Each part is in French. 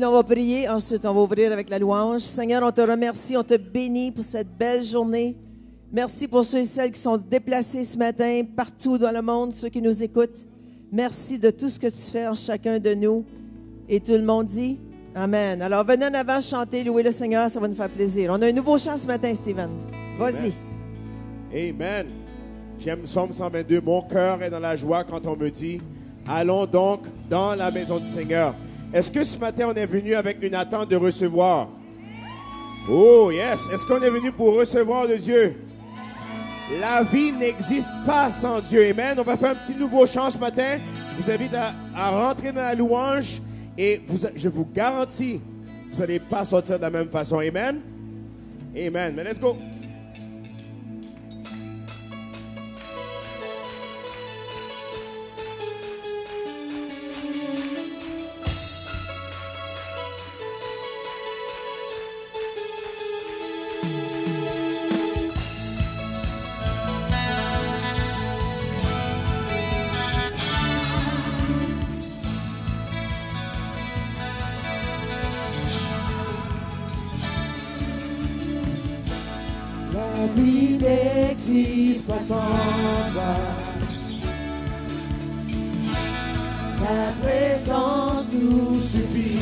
Puis là, on va prier. Ensuite, on va ouvrir avec la louange. Seigneur, on te remercie, on te bénit pour cette belle journée. Merci pour ceux et celles qui sont déplacés ce matin, partout dans le monde, ceux qui nous écoutent. Merci de tout ce que tu fais en chacun de nous. Et tout le monde dit Amen. Alors, venez en avant chanter, louer le Seigneur, ça va nous faire plaisir. On a un nouveau chant ce matin, Steven. Vas-y. Amen. J'aime Psaume 122. Mon cœur est dans la joie quand on me dit allons donc dans la maison du Seigneur. Est-ce que ce matin, on est venu avec une attente de recevoir? Oh, yes. Est-ce qu'on est venu pour recevoir de Dieu? La vie n'existe pas sans Dieu. Amen. On va faire un petit nouveau chant ce matin. Je vous invite à rentrer dans la louange et je vous garantis, vous n'allez pas sortir de la même façon. Amen. Amen. Mais let's go. La vie n'existe pas sans toi. Ta présence nous suffit.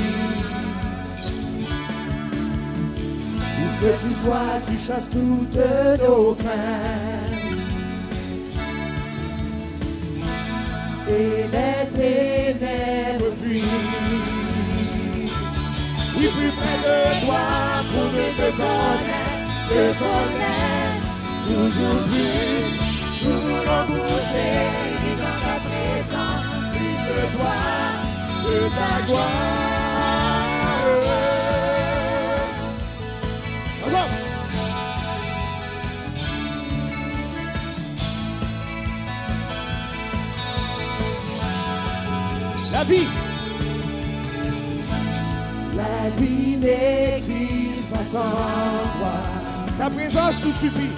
Où que tu sois, tu chasses toutes nos craintes. Et les ténèbres fuient. Oui, plus près de toi pour mieux te connaître. Te connaître toujours plus, nous voulons goûter dans ta présence, plus de toi, de ta gloire. Ensemble. La vie. La vie n'existe pas sans toi. Ta présence nous suffit.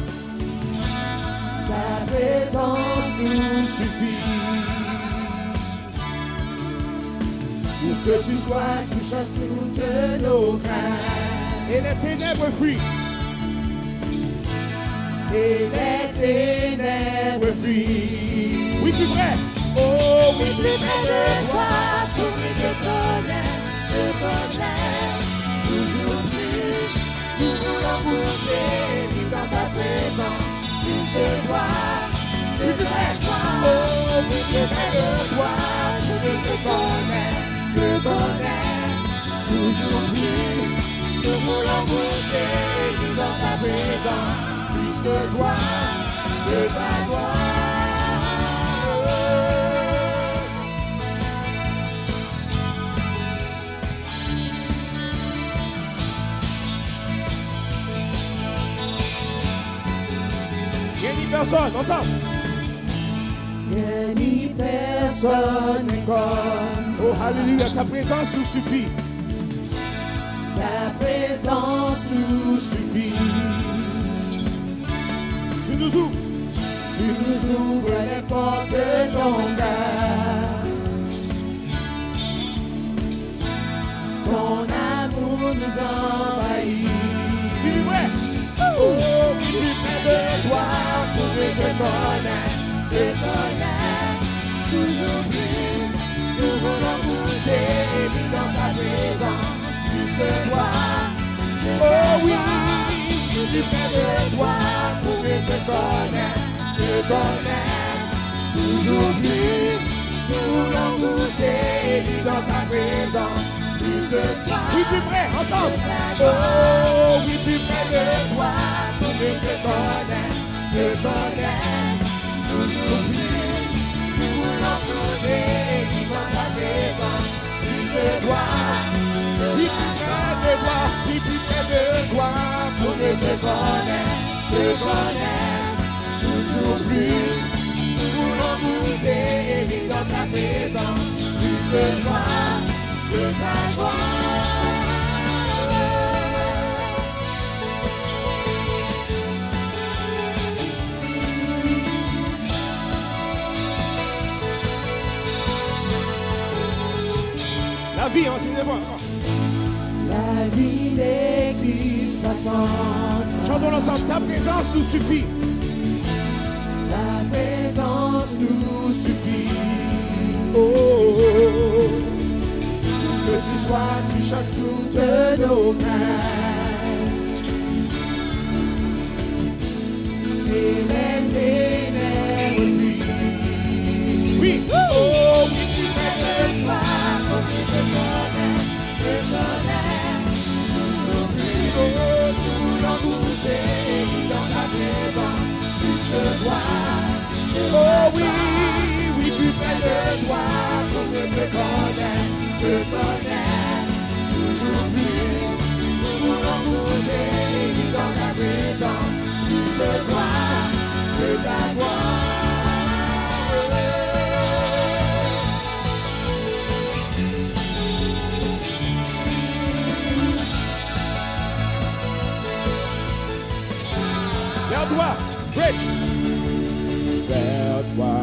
Ta présence nous suffit. Où que tu sois, tu chasses toutes nos craintes. Et les ténèbres fuient. Et les ténèbres fuient. Oui, plus près. Oh, oui, Plus près de toi, pour te connaître, toujours plus. Nous voulons goûter, vivre dans ta présence, plus de toi, plus près de toi, oh, plus près de toi, pour te connaître, toujours plus. Nous voulons goûter, vivre dans ta présence, plus de toi, de ta gloire. Rien ni personne, ensemble. Rien ni personne n'est comme Oh, alléluia, ta présence nous suffit. ta présence nous suffit. Tu nous ouvres. Tu nous ouvres les portes de ton cœur. Ton amour nous envahit. Plus près. Oh, plus près de toi pour te connaître, toujours plus. Nous voulons goûter et vivre dans ta présence, plus de toi. Oh oui. Plus près de toi pour te connaître, toujours plus. Nous voulons goûter et vivre dans ta présence, plus de toi. Oui, plus près, ensemble. Oh, oui, plus près de toi, pour te connaître, toujours plus. Nous voulons goûter et vivre dans ta présence, plus de toi. Oui, plus près de toi. Oui, plus près de toi. Pour te connaître, toujours plus. Nous voulons goûter et vivre dans ta présence, plus de toi, de ta gloire. La vie, enseignez-moi. Chantons ensemble. Ta présence nous suffit. Ta présence nous suffit. Oh, oh, oh. Que tu sois, tu chasses toutes nos craintes. Et les ténèbres fuient. Oui. Oh, oui, tu près de toi, pour que te connaisse, toujours plus haut, tout l'engoutter, dans ta présence, plus de toi. Oh oui, oui, plus près de toi, pour que te connaisse, toujours plus, pour l'engoutter, dans ta présence, plus de toi, de ta gloire. Vers toi, Rich. Vers toi,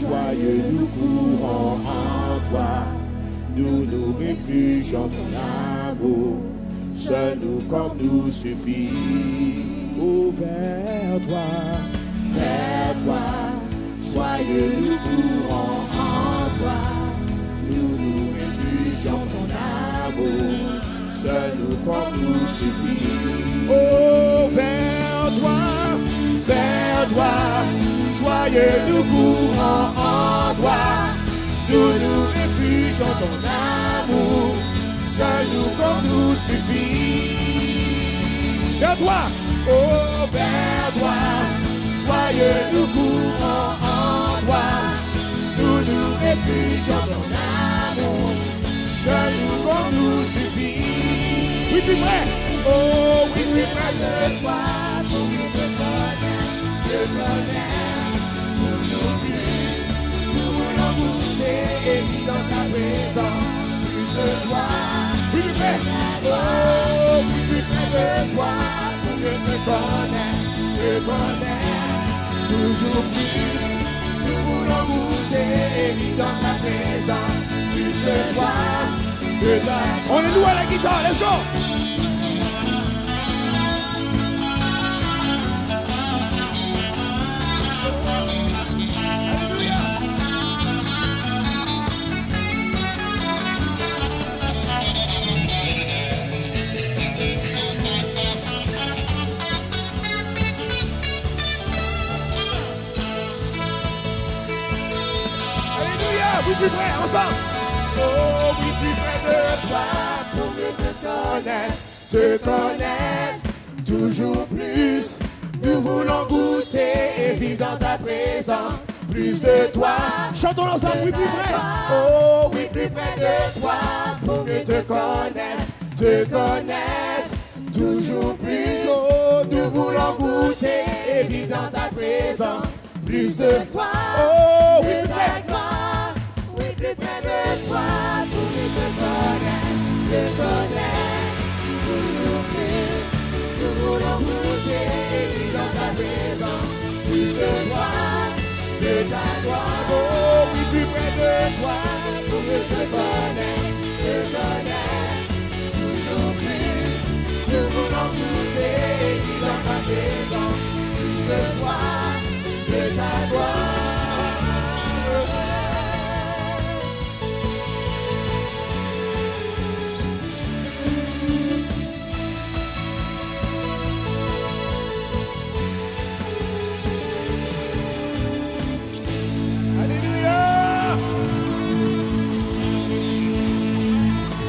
joyeux nous courons en toi. Nous nous réfugions dans l'amour. Seul nous comme nous suffit. Oh, vers toi, joyeux nous courons en toi. Nous nous réfugions dans l'amour. Seul nous comme nous suffit. Oh, vers toi, joyeux nous courons en toi. Nous nous réfugions dans l'amour. Seul nous comme nous suffit. Vers toi, oh, vers toi, joyeux nous courons en toi. Nous nous réfugions dans l'amour. Seul nous comme nous suffit. Oui, plus près. Oh, oui, plus près de toi, pour que te connaisse, toujours plus. Nous voulons goûter et vivre dans ta présence, plus de toi. Oui, plus près. Oh, oui, plus près de toi, pour que te connaisse, toujours plus. Nous voulons goûter et vivre dans ta présence, plus de toi, de ta. On est nous à la guitare, let's go! Oui, plus près, ensemble. Oh, oui, plus près de toi, pour que te connaître, toujours plus. Nous voulons goûter et vivre dans ta présence, plus de toi. Chantons ensemble, oui, plus près. Oh, oui, plus près de toi, pour que te connaître, toujours plus. Oh, nous voulons goûter et vivre dans ta présence, plus de toi. Oh, oui, plus près. Plus près de toi, pour que te connaisse, toujours plus. Nous voulons goûter et vivre dans ta présence, plus de toi, de ta gloire. Oh, oui, plus près de toi, pour que te connaisse, toujours plus. Nous voulons goûter et vivre dans ta présence, plus de toi, de ta gloire.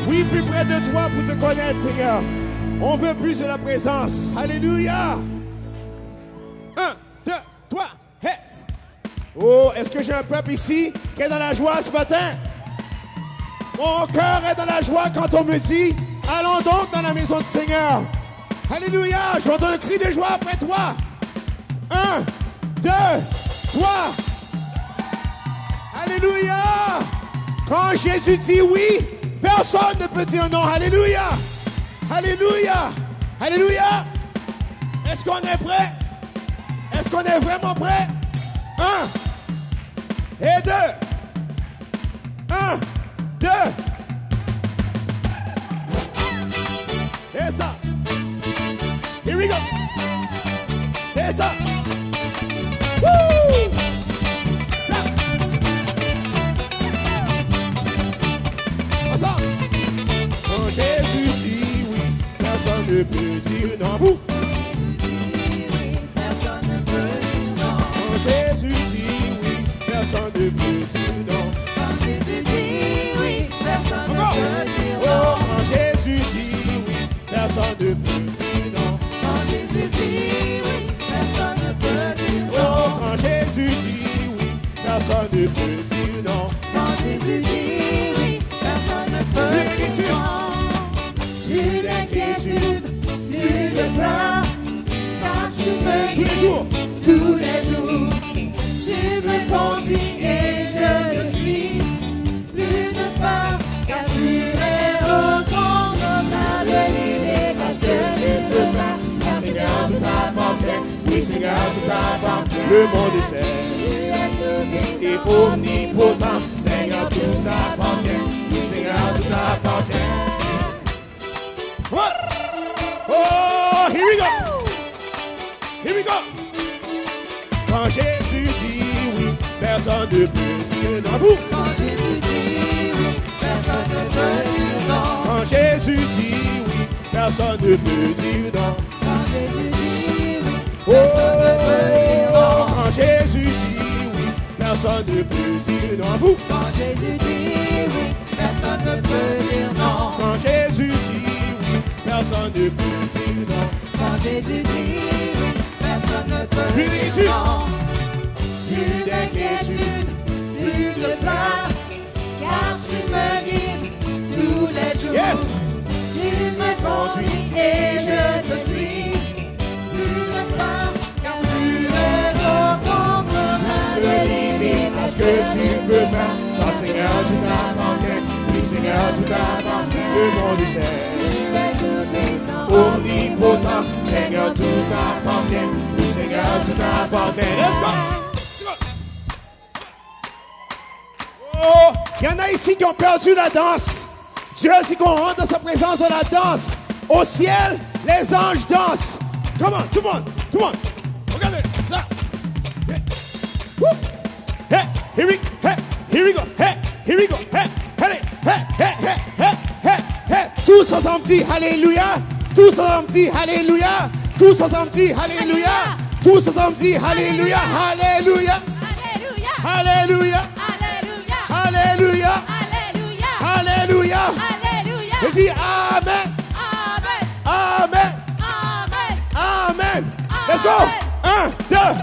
Oui, plus près de toi pour te connaître, Seigneur. On veut plus de la présence. Alléluia. 1, 2, 3, hey. Oh, est-ce que j'ai un peuple ici qui est dans la joie ce matin? Mon cœur est dans la joie quand on me dit, allons donc dans la maison du Seigneur. Alléluia. J'entends un cri de joie après toi. 1, 2, 3. Alléluia. Quand Jésus dit oui, personne ne peut dire non. Alléluia. Alléluia. Alléluia. Est-ce qu'on est prêt? Est-ce qu'on est vraiment prêt? 1 et 2. 1, 2. Et ça. we go. C'est ça. Woo! Ça. Ensemble. Quand Jésus dit oui, personne ne peut dire non. Vous. Personne ne peut dire non. Quand Jésus dit oui, personne ne peut dire non. Quand Jésus dit oui, personne ne Encore. peut dire Oh, non. quand Jésus dit oui, personne ne peut dire non. Quand Jésus dit oui, personne ne peut dire Oh, non. quand Jésus dit oui, personne ne peut dire non. Quand Jésus dit oui, personne ne peut dire non. Plus d'inquiétude, plus de peur, car tu me Tous les jours. guides tous les jours. Tu me conduis et je le suis. Plus de peur, car tu es au commandement de l'idée, parce que tu peux pas, car Seigneur tout appartient. Oui, Seigneur, tout appartient. Le monde est seul Tu es tout et puissant. omnipotent. Seigneur, tout appartient. Oui, Seigneur, tout appartient. Come on. Oh, here we go. Here we go. Quand Jésus dit oui, personne ne peut dire non. Vous. Quand Jésus dit oui, personne ne peut dire non. Quand Jésus dit oui, personne ne peut dire non. Quand Jésus dit oui, Oh, personne ne peut dire non. quand Jésus dit oui, personne ne peut dire non. Vous. Quand Jésus dit oui, personne ne peut dire non. Quand Jésus dit oui, personne ne peut dire non. Quand Jésus dit oui, personne ne peut Plus dire d'inquiétude. non. Plus d'inquiétude, plus de peur, car tu me guides tous les jours. Yes. Tu me conduis et je te suis. Plus de peur, car tu es au commandement de l'immense. Parce que tu peux faire, car Seigneur, tout appartient. Oui, Seigneur, tout appartient. Le monde est seul. Tu es tout puissant. Omnipotent, Seigneur, tout appartient. Oui, Seigneur, tout appartient. Let's go. Oh, il y en a ici qui ont perdu la danse. Dieu dit qu'on rentre dans sa présence dans la danse. Au ciel, les anges dansent. Come on, come on, come on. Regardez, là. Yeah. Woo. Hey, here we go. Hey, here we go. Hey, hey. Tous ensemble dit Alléluia. Tous ensemble dit Alléluia. Tous ensemble dit Alléluia. Tous ensemble dit Alléluia. Alléluia. Alléluia. Alléluia. Alléluia. Alléluia. Alléluia. Alléluia. Alléluia. Et dis Amen. Amen. Amen. Amen. Amen. Let's go. 1, 2, 3.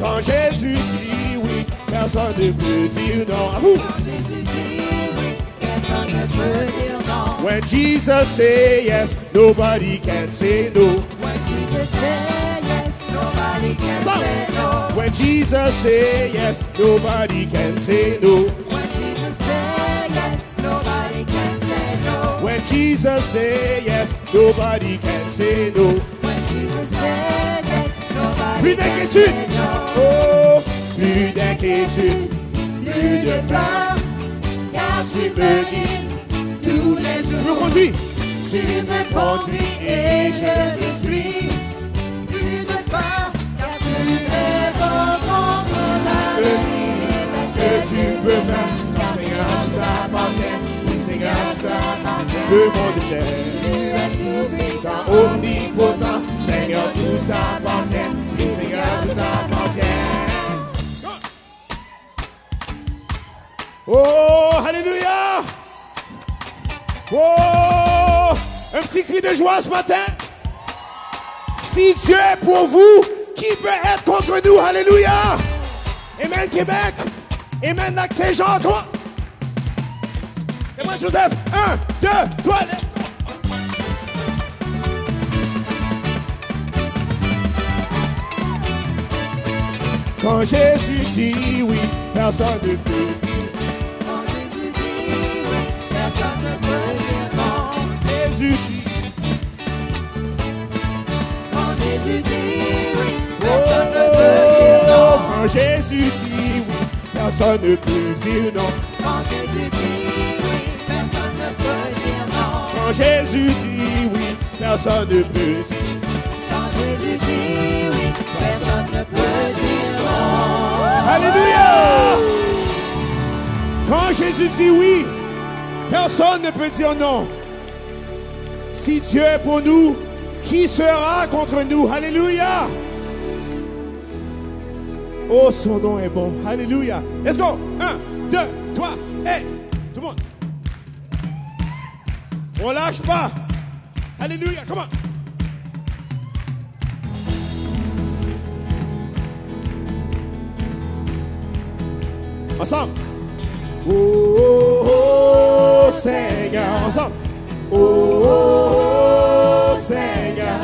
Quand Jésus dit oui, personne ne peut dire non. À vous. Quand Jésus dit oui, personne ne peut dire non. When Jesus say yes, nobody can say no. When Jesus says yes, nobody can Stop. say no. When Jesus say yes, nobody can say no. When Jesus says yes, nobody can say no. When Jesus say yes, nobody can say no. When Jesus says yes, nobody Plus can d'inquiétude. say no. Oh, plus d'inquiétude. Plus de peur, car tu me guides tous les Tu me jours. conduis. Tu me conduis et je te suis. Plus de peur, car tu es au commandement de l'univers. Parce que tu peux faire. Car Seigneur, tout appartient. Oui, Seigneur, tout appartient. Le monde est seul. Tu es tout puissant. Omnipotent. Seigneur, tout appartient. Oui, Seigneur, tout appartient. Oh, alléluia. Oh, un petit cri de joie ce matin. Si Dieu est pour vous, qui peut être contre nous? Alléluia. Amen Québec. Amen Lac Saint-Jean. Toi. Et moi Joseph. 1, 2, 3. Quand Jésus dit oui, personne ne peut dire. Quand Jésus dit oui, personne ne peut dire non. Jésus dit. Quand Jésus dit oui, personne ne peut dire non. Quand Jésus dit oui, personne ne peut dire non. Quand Jésus Jésus dit oui, personne ne peut dire non. Quand Jésus dit oui, personne ne peut dire. Quand Jésus dit oui, personne ne peut dire non. Alléluia! Quand Jésus dit oui, personne ne peut dire non. Si Dieu est pour nous, qui sera contre nous? Alléluia! Oh, son nom est bon. Alléluia. Let's go. 1, 2, 3, et tout le monde. On lâche pas. Alléluia. Come on. Ensemble. Oh, oh, oh, Seigneur. Ensemble. Oh, oh, oh, Seigneur.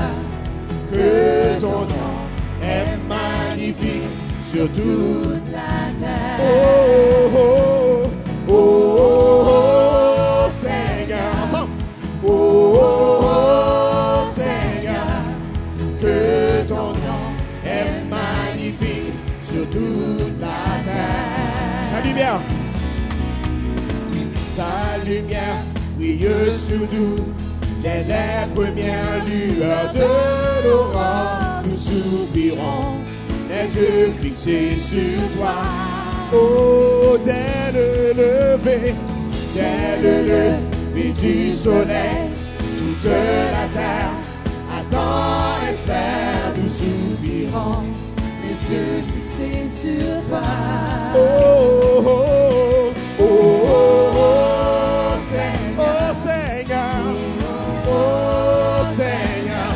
Que ton nom est magnifique sur toute la terre. Oh, oh, oh, oh, oh, Seigneur. Ensemble. Oh, oh, oh, Seigneur. Que ton nom est magnifique sur toute la terre. Ta lumière. Ta lumière brille sur nous. Dès les premières lueurs de l'aurore, nous soupirons, les yeux fixés sur toi. Oh, dès le lever du soleil, toute la terre attend, espère, nous soupirons, Les yeux fixés sur toi. oh, oh, oh, oh, oh, oh, Seigneur, oh Seigneur,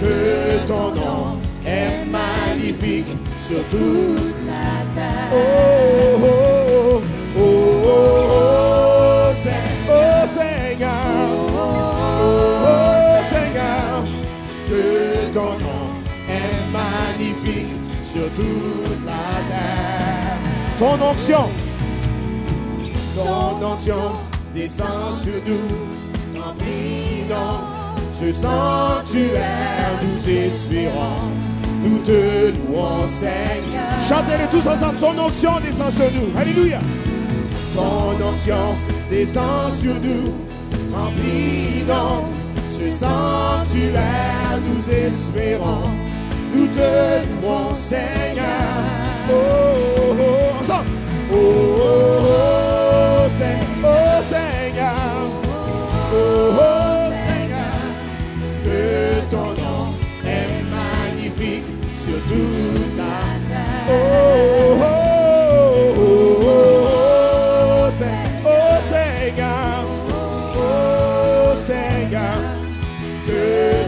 que ton nom est magnifique sur toute La terre. oh, oh, oh, oh, oh, Seigneur, oh Seigneur, que ton nom est magnifique sur toute la terre. Ton onction descend sur nous, remplis donc ce sanctuaire, nous espérons, nous te louons, Seigneur. Chantez-le tous ensemble, ton onction descend sur nous, alléluia. Ton onction descend sur nous, remplis donc ce sanctuaire, nous espérons, nous te louons, Seigneur. Oh, oh, oh, ensemble. Oh, oh, oh, Seigneur. Oh, oh, Seigneur. Que ton nom est magnifique sur toute la terre. Oh, oh, oh, oh, Seigneur. Oh, Seigneur. Que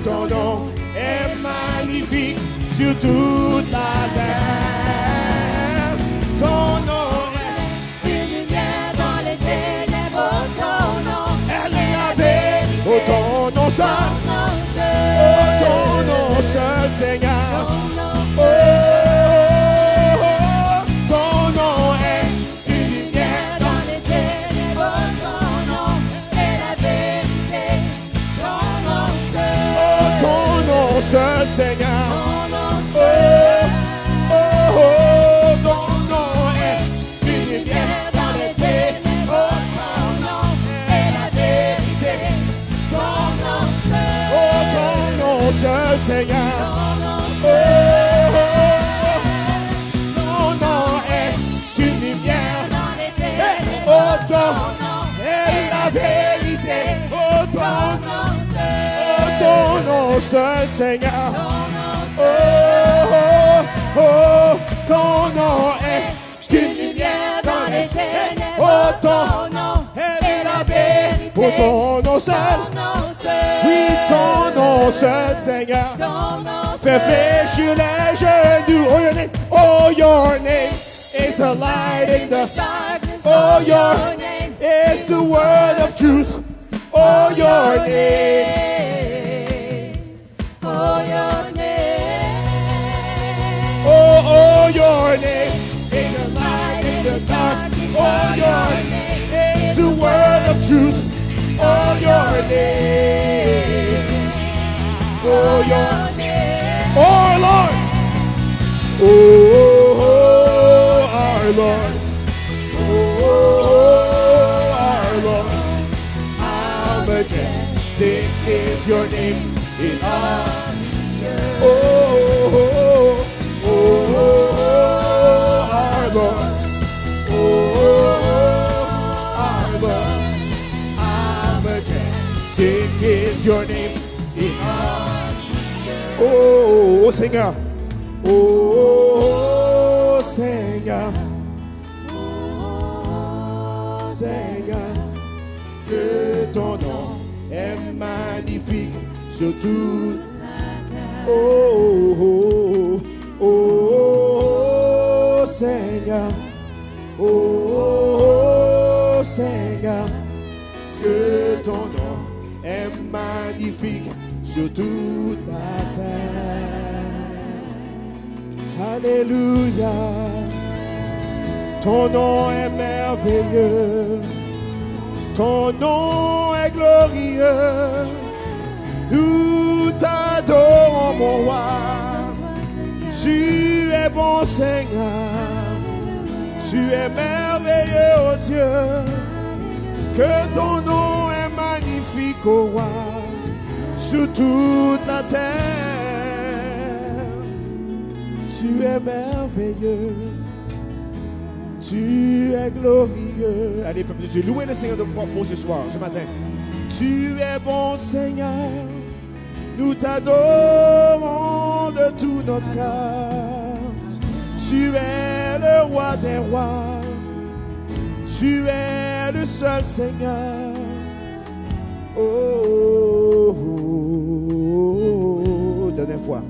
ton nom est magnifique sur toute la terre. Ton nom est Une lumière dans les ténèbres, ton nom elle est la vérité. Oh, ton nom seul. ton nom Oh, ton nom seul, Seigneur. Oh, ton nom est une lumière. dans les ténèbres, ton nom est la vérité. Ton nom seul, Oh, ton nom seul, Seigneur. ton nom Oh, oh, oh, ton nom est une lumière dans les ténèbres. Oh, ton nom est la vérité. Ton nom seul, oh, ton nom seul, Seigneur. ton nom Oh, ton nom est une lumière. dans les Eh, ténèbres, oh, ton nom est la vérité. Oh, ton nom seul, oh, ton nom seul, Seigneur. ton nom Oh, oh, oh, ton nom est une lumière dans les ténèbres. Oh, ton nom est la vérité. Oh, ton nom seul. ton nom seul, Oui, ton nom seul, Seigneur. ton nom Fais fléchir les genoux. Oh, your name is a light in the darkness. Oh, your name is the word of truth. Oh, your name. Oh, your name. Oh, your name is a light in the dark. Oh, your name is the word of truth. Oh, your name. Oh, your name. Oh, Lord. Oh, our Lord. Oh, your name in all. Oh, oh, oh, oh, oh, our Lord. Oh, our Lord. How majestic is your name in all. Oh, oh, Seigneur. Oh, oh, Seigneur. Seigneur, que ton nom est magnifique sur toute la terre. Oh, oh, oh, oh, oh, Seigneur. Oh, oh, Seigneur, que ton nom est magnifique sur toute la terre. Alléluia. Ton nom est merveilleux, ton nom est glorieux. Nous t'adorons, mon roi. Tu es bon, Seigneur. Tu es merveilleux, oh Dieu. Que ton nom est magnifique, oh roi, sur toute la terre. Tu es merveilleux. Tu es glorieux. Allez, peuple de Dieu, louez le Seigneur de pour ce soir, ce matin. Tu es bon, Seigneur. Nous t'adorons de tout notre cœur. Tu es le roi des rois. Tu es le seul Seigneur. Oh, oh, oh, oh. Dernière fois.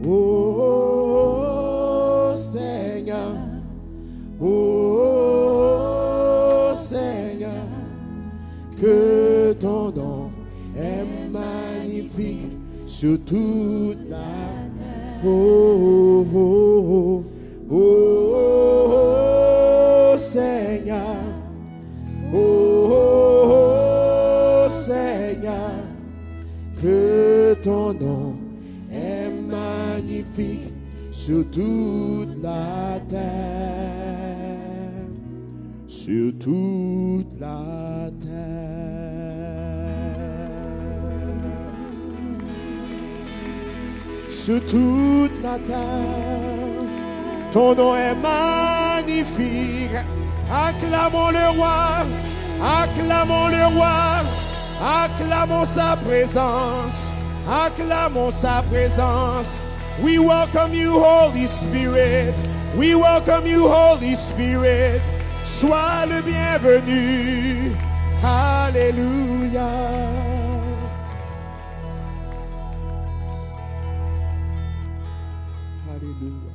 Oh, oh, oh, Seigneur. Oh, Seigneur, que ton nom est magnifique sur toute la terre. Oh, oh, oh, oh, oh, Seigneur. Oh, oh, Seigneur, que ton nom est magnifique sur toute la terre, sur toute la terre, sur toute la terre. Ton nom est magnifique. Acclamons le roi, acclamons le roi, acclamons sa présence, acclamons sa présence. We welcome you, Holy Spirit. We welcome you, Holy Spirit. Sois le bienvenu. Alléluia. Alléluia.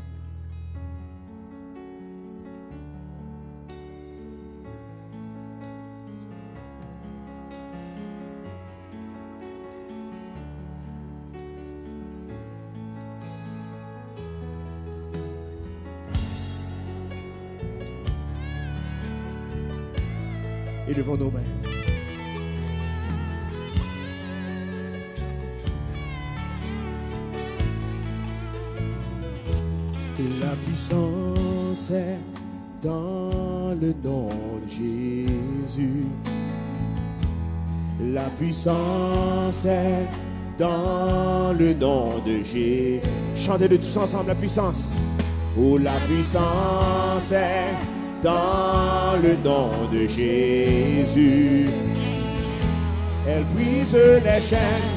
Et devant nos mains. La puissance est dans le nom de Jésus. La puissance est dans le nom de Jésus. Chantez-le tous ensemble, la puissance. Oh, la puissance est dans le nom de Jésus. Elle brise les chaînes,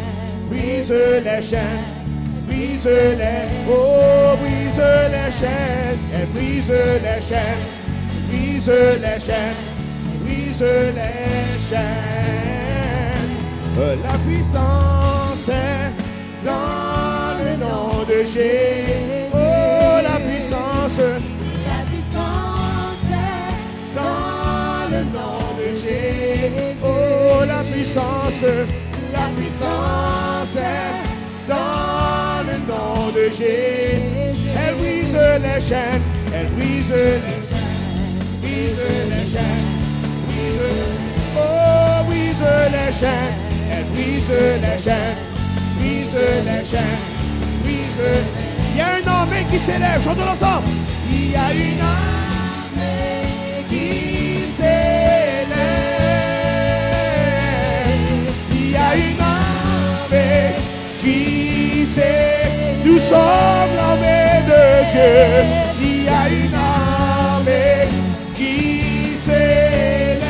brise les chaînes, brise les, oh, brise les chaînes. Elle brise les chaînes, brise les chaînes, brise les chaînes. La puissance est dans le nom de Jésus. Oh, la puissance. Dans le nom de Jésus, oh la puissance est dans le nom de Jésus. Elle brise les chaînes, elle brise les chaînes, brise les chaînes, brise, oh brise les chaînes, elle brise les chaînes, brise les chaînes, brise. Il y a un armée qui s'élève, chantons ensemble. Il y a une armée qui s'élève. Il y a il y a une armée qui s'élève.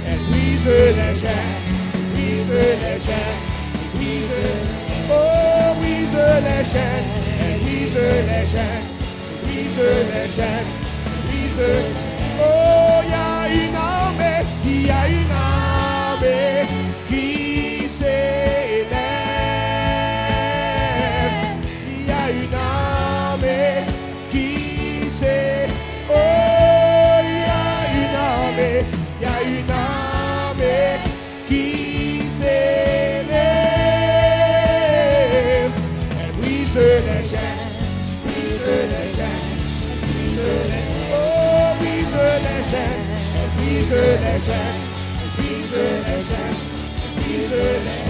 Elle brise les chaînes, brise les chaînes, brise, oh, brise les chaînes, elle brise les chaînes, brise les chaînes, brise, oh, il y a une armée, il y a une armée qui s'élève. Il y a une armée qui s'élève. Oh, il y a une armée, il y a une armée qui s'élève. Elle brise les chaînes, brise les chaînes, brise les, oh, brise les chaînes, elle brise les chaînes, brise les chaînes, brise les,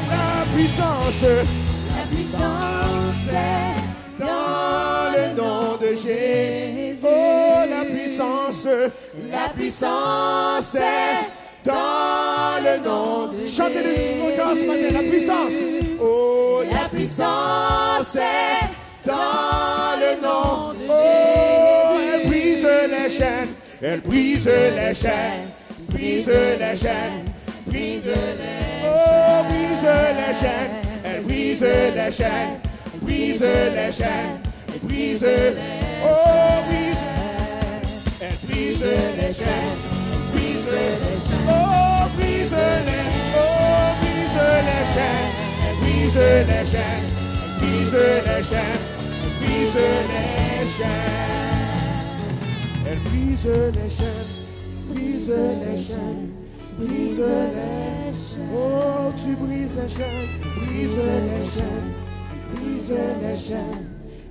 la puissance est dans le nom de Jésus. Oh, la puissance est dans le nom. Chantez de tout mon cœur ce matin, la puissance. Oh, la puissance est dans le nom de Jésus. Oh, elle brise les chaînes, elle brise les chaînes, brise les chaînes, brise les, oh, brise les chaînes, elle brise les chaînes, brise les chaînes, brise, oh, brise, elle brise les chaînes, brise les chaînes, oh, brise les, oh, brise les chaînes, elle brise les chaînes, brise les chaînes, brise les chaînes, elle brise les chaînes, brise les chaînes, brise les chaînes, oh, tu brises les chaînes, brise les chaînes, brise les chaînes,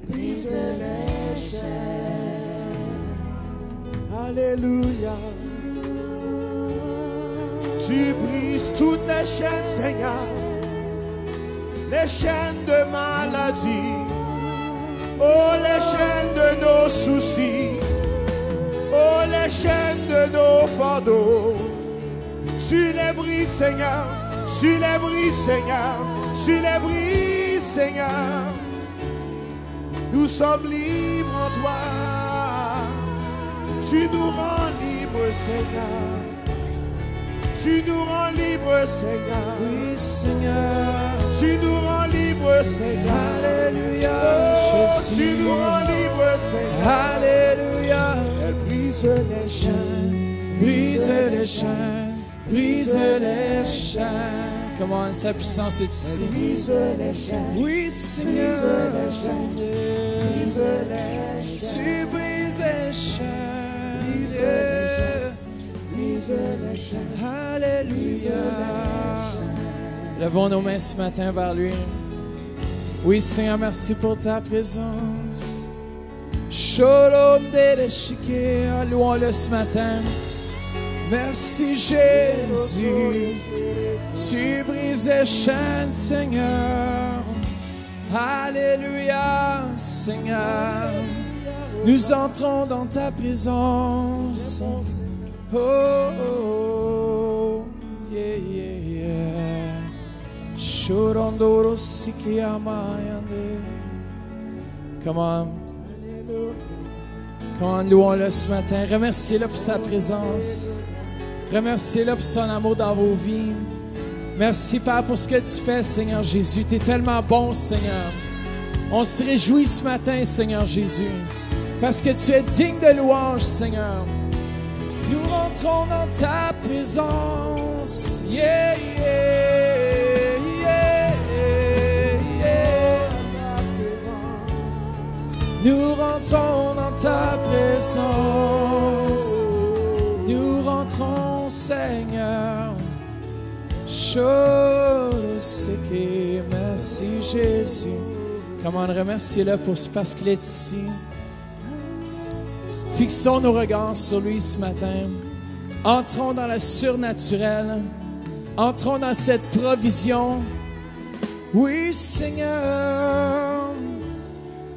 brise les chaînes. Alléluia. Tu brises toutes les chaînes, Seigneur, les chaînes de maladie, oh, les chaînes de nos soucis, oh, les chaînes de nos fardeaux. Tu les brises, Seigneur, tu les brises, Seigneur, tu les brises, Seigneur. Nous sommes libres en toi. Tu nous rends libres, Seigneur. Tu nous rends libres, Seigneur. Oui, Seigneur. Tu nous rends libres, Seigneur. Alléluia, Oh, Jésus. tu nous rends libres, Seigneur. Alléluia. Elle brise les chaînes, Brise les chaînes, brise les chaînes. Comment sa puissance est ici. brise les chaînes, Oui, Seigneur. brise les chaînes, brise les chaînes, Tu brises les chaînes. Brise les chaînes. brise les chaînes. Alléluia. Levons nos mains ce matin vers lui. Oui, Seigneur, merci pour ta présence. Shalom Dereshike, louons-le ce matin. Merci Jésus. Tu brises les chaînes, Seigneur. Alléluia, Seigneur. Nous entrons dans ta présence. Oh, oh, yeah, yeah, yeah. Shorondoro Sikiamayande. Come on. Come on, louons-le ce matin. Remerciez-le pour sa présence. Remerciez-le pour son amour dans vos vies. Merci, Père, pour ce que tu fais, Seigneur Jésus. Tu es tellement bon, Seigneur. On se réjouit ce matin, Seigneur Jésus, parce que tu es digne de louange, Seigneur. Nous rentrons dans ta présence. Yeah, yeah, yeah, yeah. Nous rentrons dans ta présence. Nous rentrons, Seigneur. Merci Jésus. Comment remercier-le parce qu'il est ici. Fixons nos regards sur lui ce matin. Entrons dans le surnaturel. Entrons dans cette provision. Oui, Seigneur.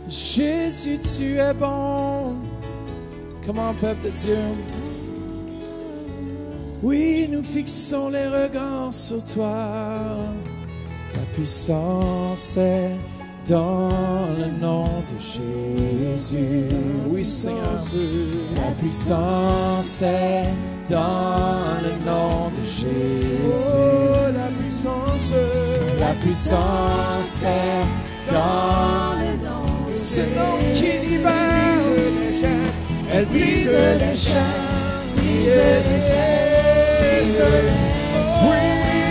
Jésus, tu es bon. Comment, peuple de Dieu? Oui, nous fixons les regards sur toi. Ta puissance est dans le nom de Jésus. Oui, Seigneur. La puissance est dans le nom de Jésus. Oh, la puissance. La puissance est dans le nom de Jésus. Ce nom qui libère. Elle brise les chaînes. Brise les chaînes. Brise les chaînes. Oui,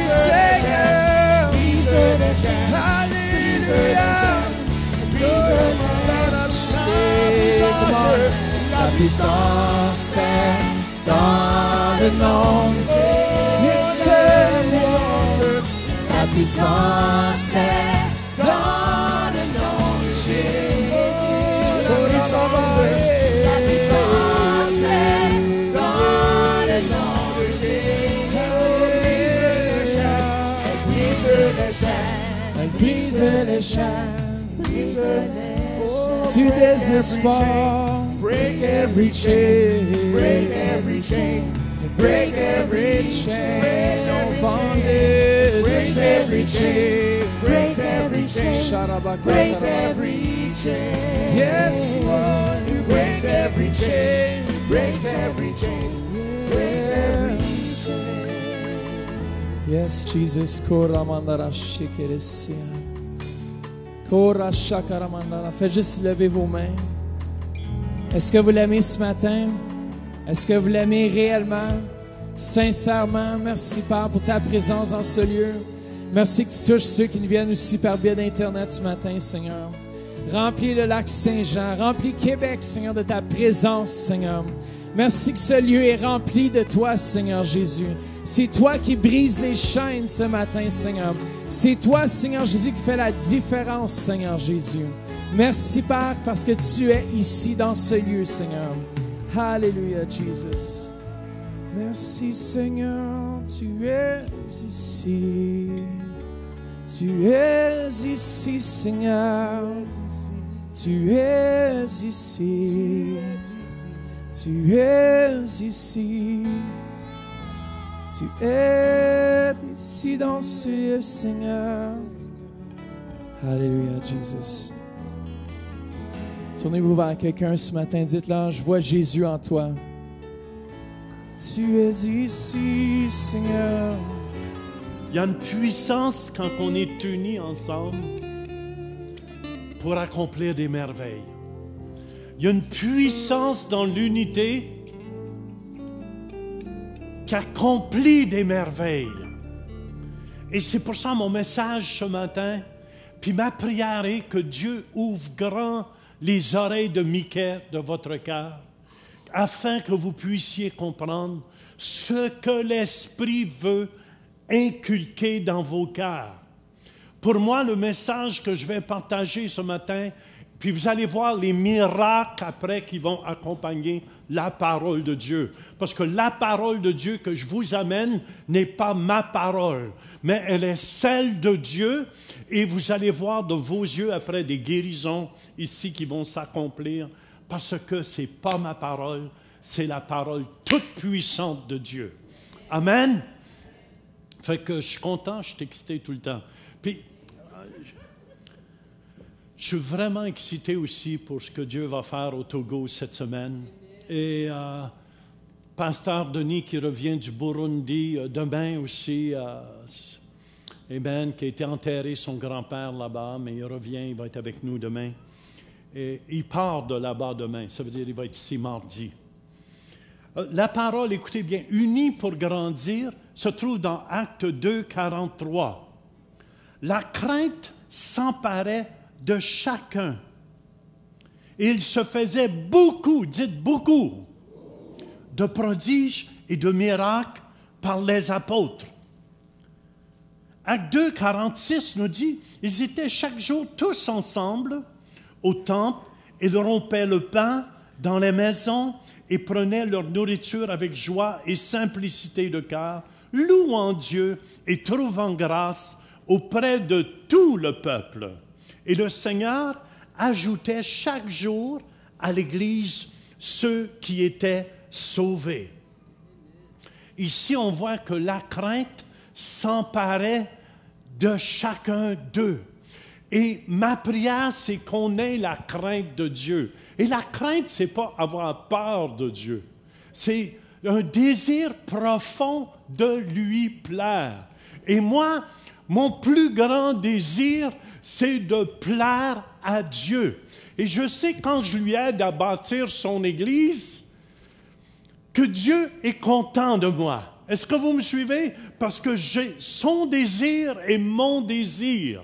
Seigneur. Brise les chaînes. Alléluia. La puissance est dans le nom de Jésus. La puissance est dans le nom de Jésus. La puissance est dans le nom de Jésus. Elle brise les chaînes. Brise du désespoir. Break every chain. Break every chain. Break every chain. No bondage. Break every chain. Break every chain. Break every chain. Yes, Lord. You Breaks every chain. Breaks every chain. Breaks every chain. Yes, Jesus. Koramandara shikeresia. Kora shakaramandara. Faites juste lever vos mains. Est-ce que vous l'aimez ce matin? Est-ce que vous l'aimez réellement? Sincèrement, merci Père pour ta présence dans ce lieu. Merci que tu touches ceux qui nous viennent aussi par biais d'Internet ce matin, Seigneur. Remplis le lac Saint-Jean, remplis Québec, Seigneur, de ta présence, Seigneur. Merci que ce lieu est rempli de toi, Seigneur Jésus. C'est toi qui brises les chaînes ce matin, Seigneur. C'est toi, Seigneur Jésus, qui fait la différence, Seigneur Jésus. Merci, Père, parce que tu es ici dans ce lieu, Seigneur. Alléluia, Jesus. Merci, Seigneur, tu es ici. Tu es ici, Seigneur. Tu es ici. Tu es ici. Tu es ici dans ce lieu, Seigneur. Alléluia, Jesus. Tournez-vous vers quelqu'un ce matin, dites-leur, je vois Jésus en toi. Tu es ici, Seigneur. Il y a une puissance quand on est unis ensemble pour accomplir des merveilles. Il y a une puissance dans l'unité qui accomplit des merveilles. Et c'est pour ça mon message ce matin, puis ma prière est que Dieu ouvre grand les oreilles de Mickey de votre cœur, afin que vous puissiez comprendre ce que l'Esprit veut inculquer dans vos cœurs. Pour moi, le message que je vais partager ce matin, puis vous allez voir les miracles après qui vont accompagner la parole de Dieu. Parce que la parole de Dieu que je vous amène n'est pas ma parole, mais elle est celle de Dieu. Et vous allez voir de vos yeux après des guérisons ici qui vont s'accomplir. Parce que ce n'est pas ma parole, c'est la parole toute puissante de Dieu. Amen. Fait que je suis content, je suis excité tout le temps. Puis, je suis vraiment excité aussi pour ce que Dieu va faire au Togo cette semaine. Et Pasteur Denis qui revient du Burundi demain aussi, amen, qui a été enterré son grand-père là-bas, mais il revient, il va être avec nous demain. Et il part de là-bas demain, ça veut dire qu'il va être ici mardi. La parole, écoutez bien, unis pour grandir, se trouve dans Actes 2, 43. La crainte s'emparait de chacun. Et il se faisait beaucoup, dites beaucoup, de prodiges et de miracles par les apôtres. Acte 2, 46 nous dit, ils étaient chaque jour tous ensemble au temple, ils rompaient le pain dans les maisons et prenaient leur nourriture avec joie et simplicité de cœur, louant Dieu et trouvant grâce auprès de tout le peuple. Et le Seigneur ajoutait chaque jour à l'Église ceux qui étaient sauvés. Ici, on voit que la crainte s'emparait de chacun d'eux. Et ma prière, c'est qu'on ait la crainte de Dieu. Et la crainte, ce n'est pas avoir peur de Dieu. C'est un désir profond de lui plaire. Et moi, mon plus grand désir, c'est de plaire à Dieu. Et je sais quand je lui aide à bâtir son Église, que Dieu est content de moi. Est-ce que vous me suivez? Parce que j'ai son désir et mon désir.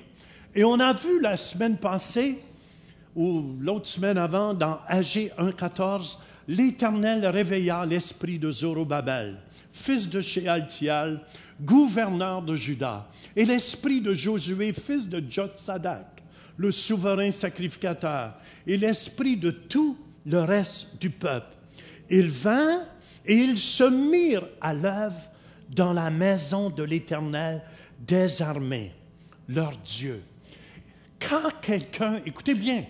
Et on a vu la semaine passée, ou l'autre semaine avant, dans Agé 1,14, l'Éternel réveilla l'esprit de Zorobabel, fils de Shealtiel, gouverneur de Juda, et l'esprit de Josué, fils de Jotsadak, le souverain sacrificateur, et l'esprit de tout le reste du peuple. Ils vinrent et ils se mirent à l'œuvre dans la maison de l'Éternel des armées, leur Dieu. Quand quelqu'un, écoutez bien,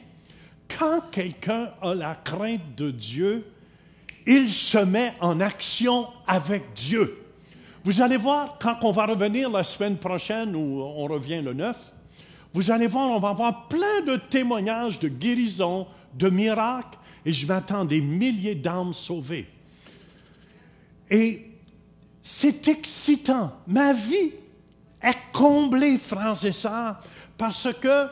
quand quelqu'un a la crainte de Dieu, il se met en action avec Dieu. Vous allez voir, quand on va revenir la semaine prochaine, ou on revient le 9, vous allez voir, on va avoir plein de témoignages de guérison, de miracles, et je m'attends à des milliers d'âmes sauvées. Et c'est excitant. Ma vie est comblée, frères et sœurs, parce que,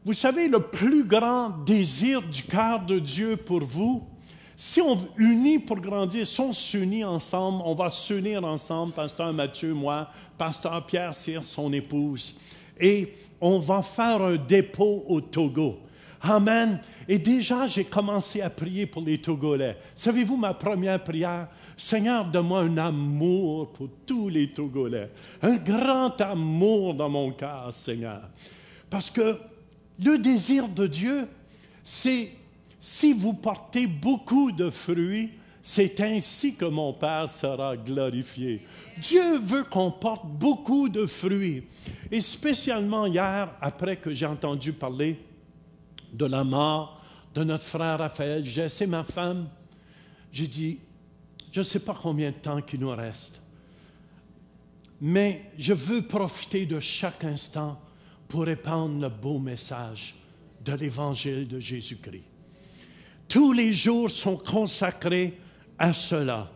vous savez, le plus grand désir du cœur de Dieu pour vous, si on unit pour grandir, si on s'unit ensemble, on va s'unir ensemble, Pasteur Mathieu, moi, Pasteur Pierre Cyr, son épouse, et on va faire un dépôt au Togo. Amen. Et déjà, j'ai commencé à prier pour les Togolais. Savez-vous ma première prière? Seigneur, donne-moi un amour pour tous les Togolais. Un grand amour dans mon cœur, Seigneur. Parce que le désir de Dieu, c'est, si vous portez beaucoup de fruits, c'est ainsi que mon Père sera glorifié. Dieu veut qu'on porte beaucoup de fruits. Et spécialement hier, après que j'ai entendu parler de la mort de notre frère Raphaël, j'ai laissé ma femme, j'ai dit, je ne sais pas combien de temps qu'il nous reste, mais je veux profiter de chaque instant pour répandre le beau message de l'Évangile de Jésus-Christ. Tous les jours sont consacrés à cela.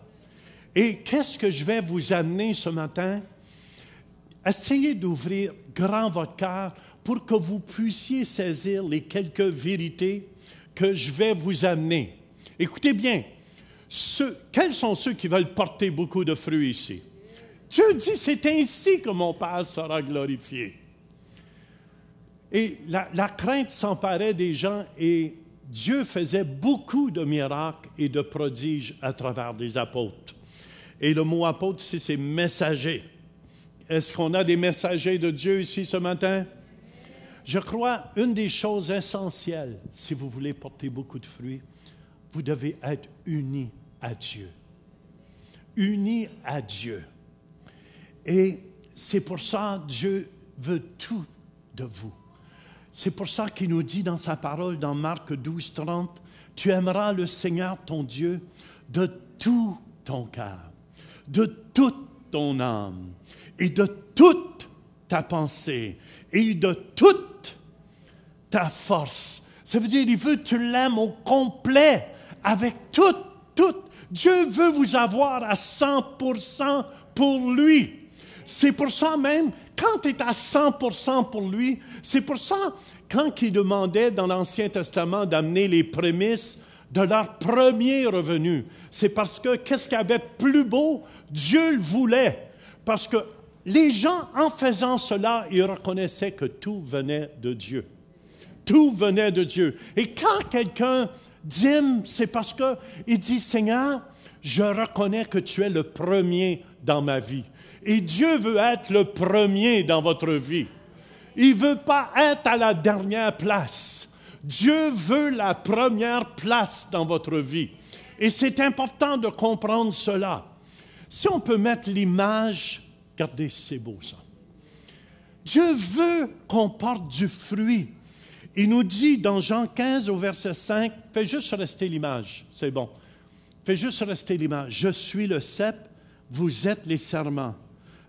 Et qu'est-ce que je vais vous amener ce matin? Essayez d'ouvrir grand votre cœur pour que vous puissiez saisir les quelques vérités que je vais vous amener. Écoutez bien, quels sont ceux qui veulent porter beaucoup de fruits ici? Dieu dit, c'est ainsi que mon Père sera glorifié. Et la crainte s'emparait des gens et Dieu faisait beaucoup de miracles et de prodiges à travers des apôtres. Et le mot apôtre ici, c'est messager. Est-ce qu'on a des messagers de Dieu ici ce matin? Je crois, une des choses essentielles, si vous voulez porter beaucoup de fruits, vous devez être unis à Dieu. Unis à Dieu. Et c'est pour ça que Dieu veut tout de vous. C'est pour ça qu'il nous dit dans sa parole, dans Marc 12, 30, « Tu aimeras le Seigneur ton Dieu de tout ton cœur, de toute ton âme, et de toute ta pensée, et de toute ta force. » Ça veut dire, il veut que tu l'aimes au complet, avec tout. Dieu veut vous avoir à 100% pour lui. C'est pour ça même, quand tu es à 100% pour lui, c'est pour ça, quand il demandait dans l'Ancien Testament d'amener les prémices de leur premier revenu, c'est parce que, qu'est-ce qu'il y avait de plus beau? Dieu le voulait. Parce que les gens, en faisant cela, ils reconnaissaient que tout venait de Dieu. Tout venait de Dieu. Et quand quelqu'un dîme, c'est parce qu'il dit, Seigneur, je reconnais que tu es le premier dans ma vie. Et Dieu veut être le premier dans votre vie. Il ne veut pas être à la dernière place. Dieu veut la première place dans votre vie. Et c'est important de comprendre cela. Si on peut mettre l'image, regardez, c'est beau ça. Dieu veut qu'on porte du fruit. Il nous dit dans Jean 15 au verset 5, fais juste rester l'image, c'est bon. Fais juste rester l'image. Je suis le cep, vous êtes les serments.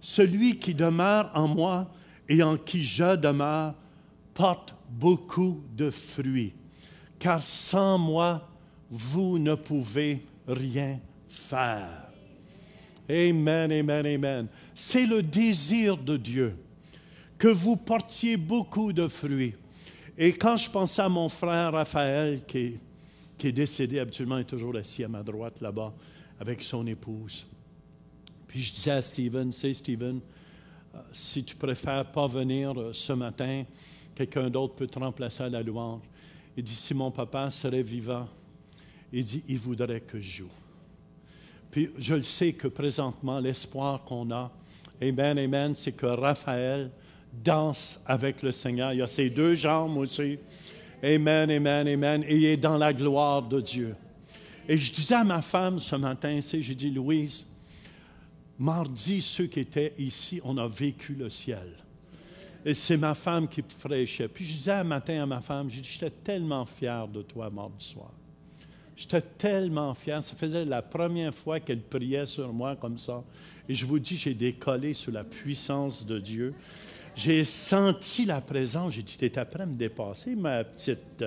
Celui qui demeure en moi et en qui je demeure porte beaucoup de fruits, car sans moi, vous ne pouvez rien faire. Amen, amen, amen. C'est le désir de Dieu que vous portiez beaucoup de fruits. Et quand je pensais à mon frère Raphaël, qui est décédé, habituellement il est toujours assis à ma droite là-bas, avec son épouse. Puis je disais à Steven, Steven, si tu préfères pas venir ce matin, quelqu'un d'autre peut te remplacer à la louange. Il dit, si mon papa serait vivant, il dit, il voudrait que je joue. Puis je le sais que présentement, l'espoir qu'on a, amen, amen, c'est que Raphaël danse avec le Seigneur. Il a ses 2 jambes aussi. Amen, amen, amen. Et il est dans la gloire de Dieu. Et je disais à ma femme ce matin, j'ai dit, Louise, mardi, ceux qui étaient ici, on a vécu le ciel. Et c'est ma femme qui fraîchait. Puis je disais un matin à ma femme, j'ai dit, j'étais tellement fier de toi mardi soir. J'étais tellement fier. Ça faisait la première fois qu'elle priait sur moi comme ça. Et je vous dis, j'ai décollé sous la puissance de Dieu. J'ai senti la présence. J'ai dit, t'es après à me dépasser, ma petite...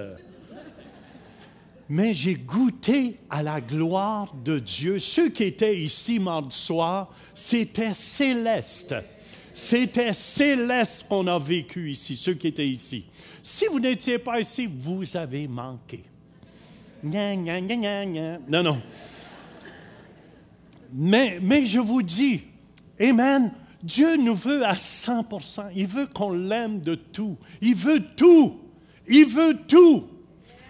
Mais j'ai goûté à la gloire de Dieu. Ceux qui étaient ici mardi soir, c'était céleste. C'était céleste qu'on a vécu ici, ceux qui étaient ici. Si vous n'étiez pas ici, vous avez manqué. Gna, gna, gna, gna, gna. Non, non. Mais je vous dis, amen, Dieu nous veut à 100%. Il veut qu'on l'aime de tout. Il veut tout. Il veut tout.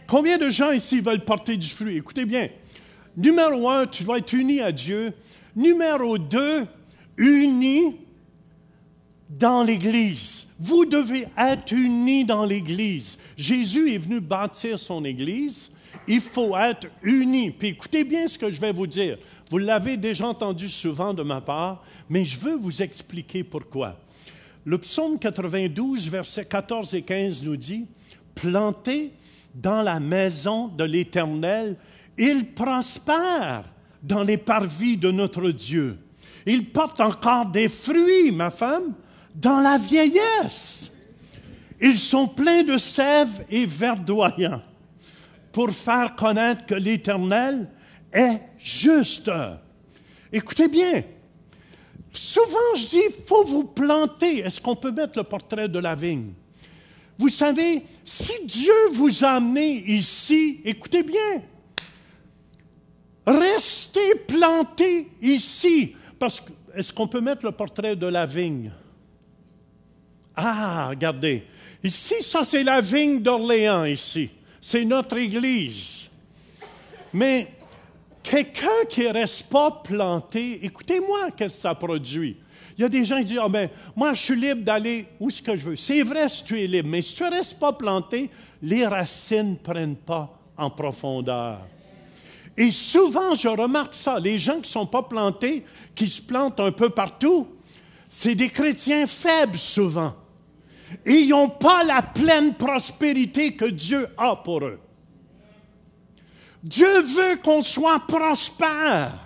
Combien de gens ici veulent porter du fruit? Écoutez bien. Numéro 1, tu dois être uni à Dieu. Numéro 2, uni dans l'Église. Vous devez être unis dans l'Église. Jésus est venu bâtir son Église. Il faut être unis. Puis écoutez bien ce que je vais vous dire. Vous l'avez déjà entendu souvent de ma part, mais je veux vous expliquer pourquoi. Le psaume 92, versets 14 et 15 nous dit, « Plantés dans la maison de l'Éternel, il prospère dans les parvis de notre Dieu. Il porte encore des fruits, ma femme, dans la vieillesse. Ils sont pleins de sève et verdoyants pour faire connaître que l'Éternel est juste. » Écoutez bien, souvent je dis, il faut vous planter. Est-ce qu'on peut mettre le portrait de la vigne? Vous savez, si Dieu vous a amené ici, écoutez bien, restez plantés ici. Parce que, est-ce qu'on peut mettre le portrait de la vigne? Ah, regardez. Ici, ça, c'est la vigne d'Orléans, ici. C'est notre église. Mais quelqu'un qui ne reste pas planté, écoutez-moi, qu'est-ce que ça produit? Il y a des gens qui disent, ah ben, moi, je suis libre d'aller où ce que je veux. C'est vrai si tu es libre, mais si tu ne restes pas planté, les racines ne prennent pas en profondeur. Et souvent, je remarque ça, les gens qui ne sont pas plantés, qui se plantent un peu partout, c'est des chrétiens faibles souvent. Et ils n'ont pas la pleine prospérité que Dieu a pour eux. Dieu veut qu'on soit prospère.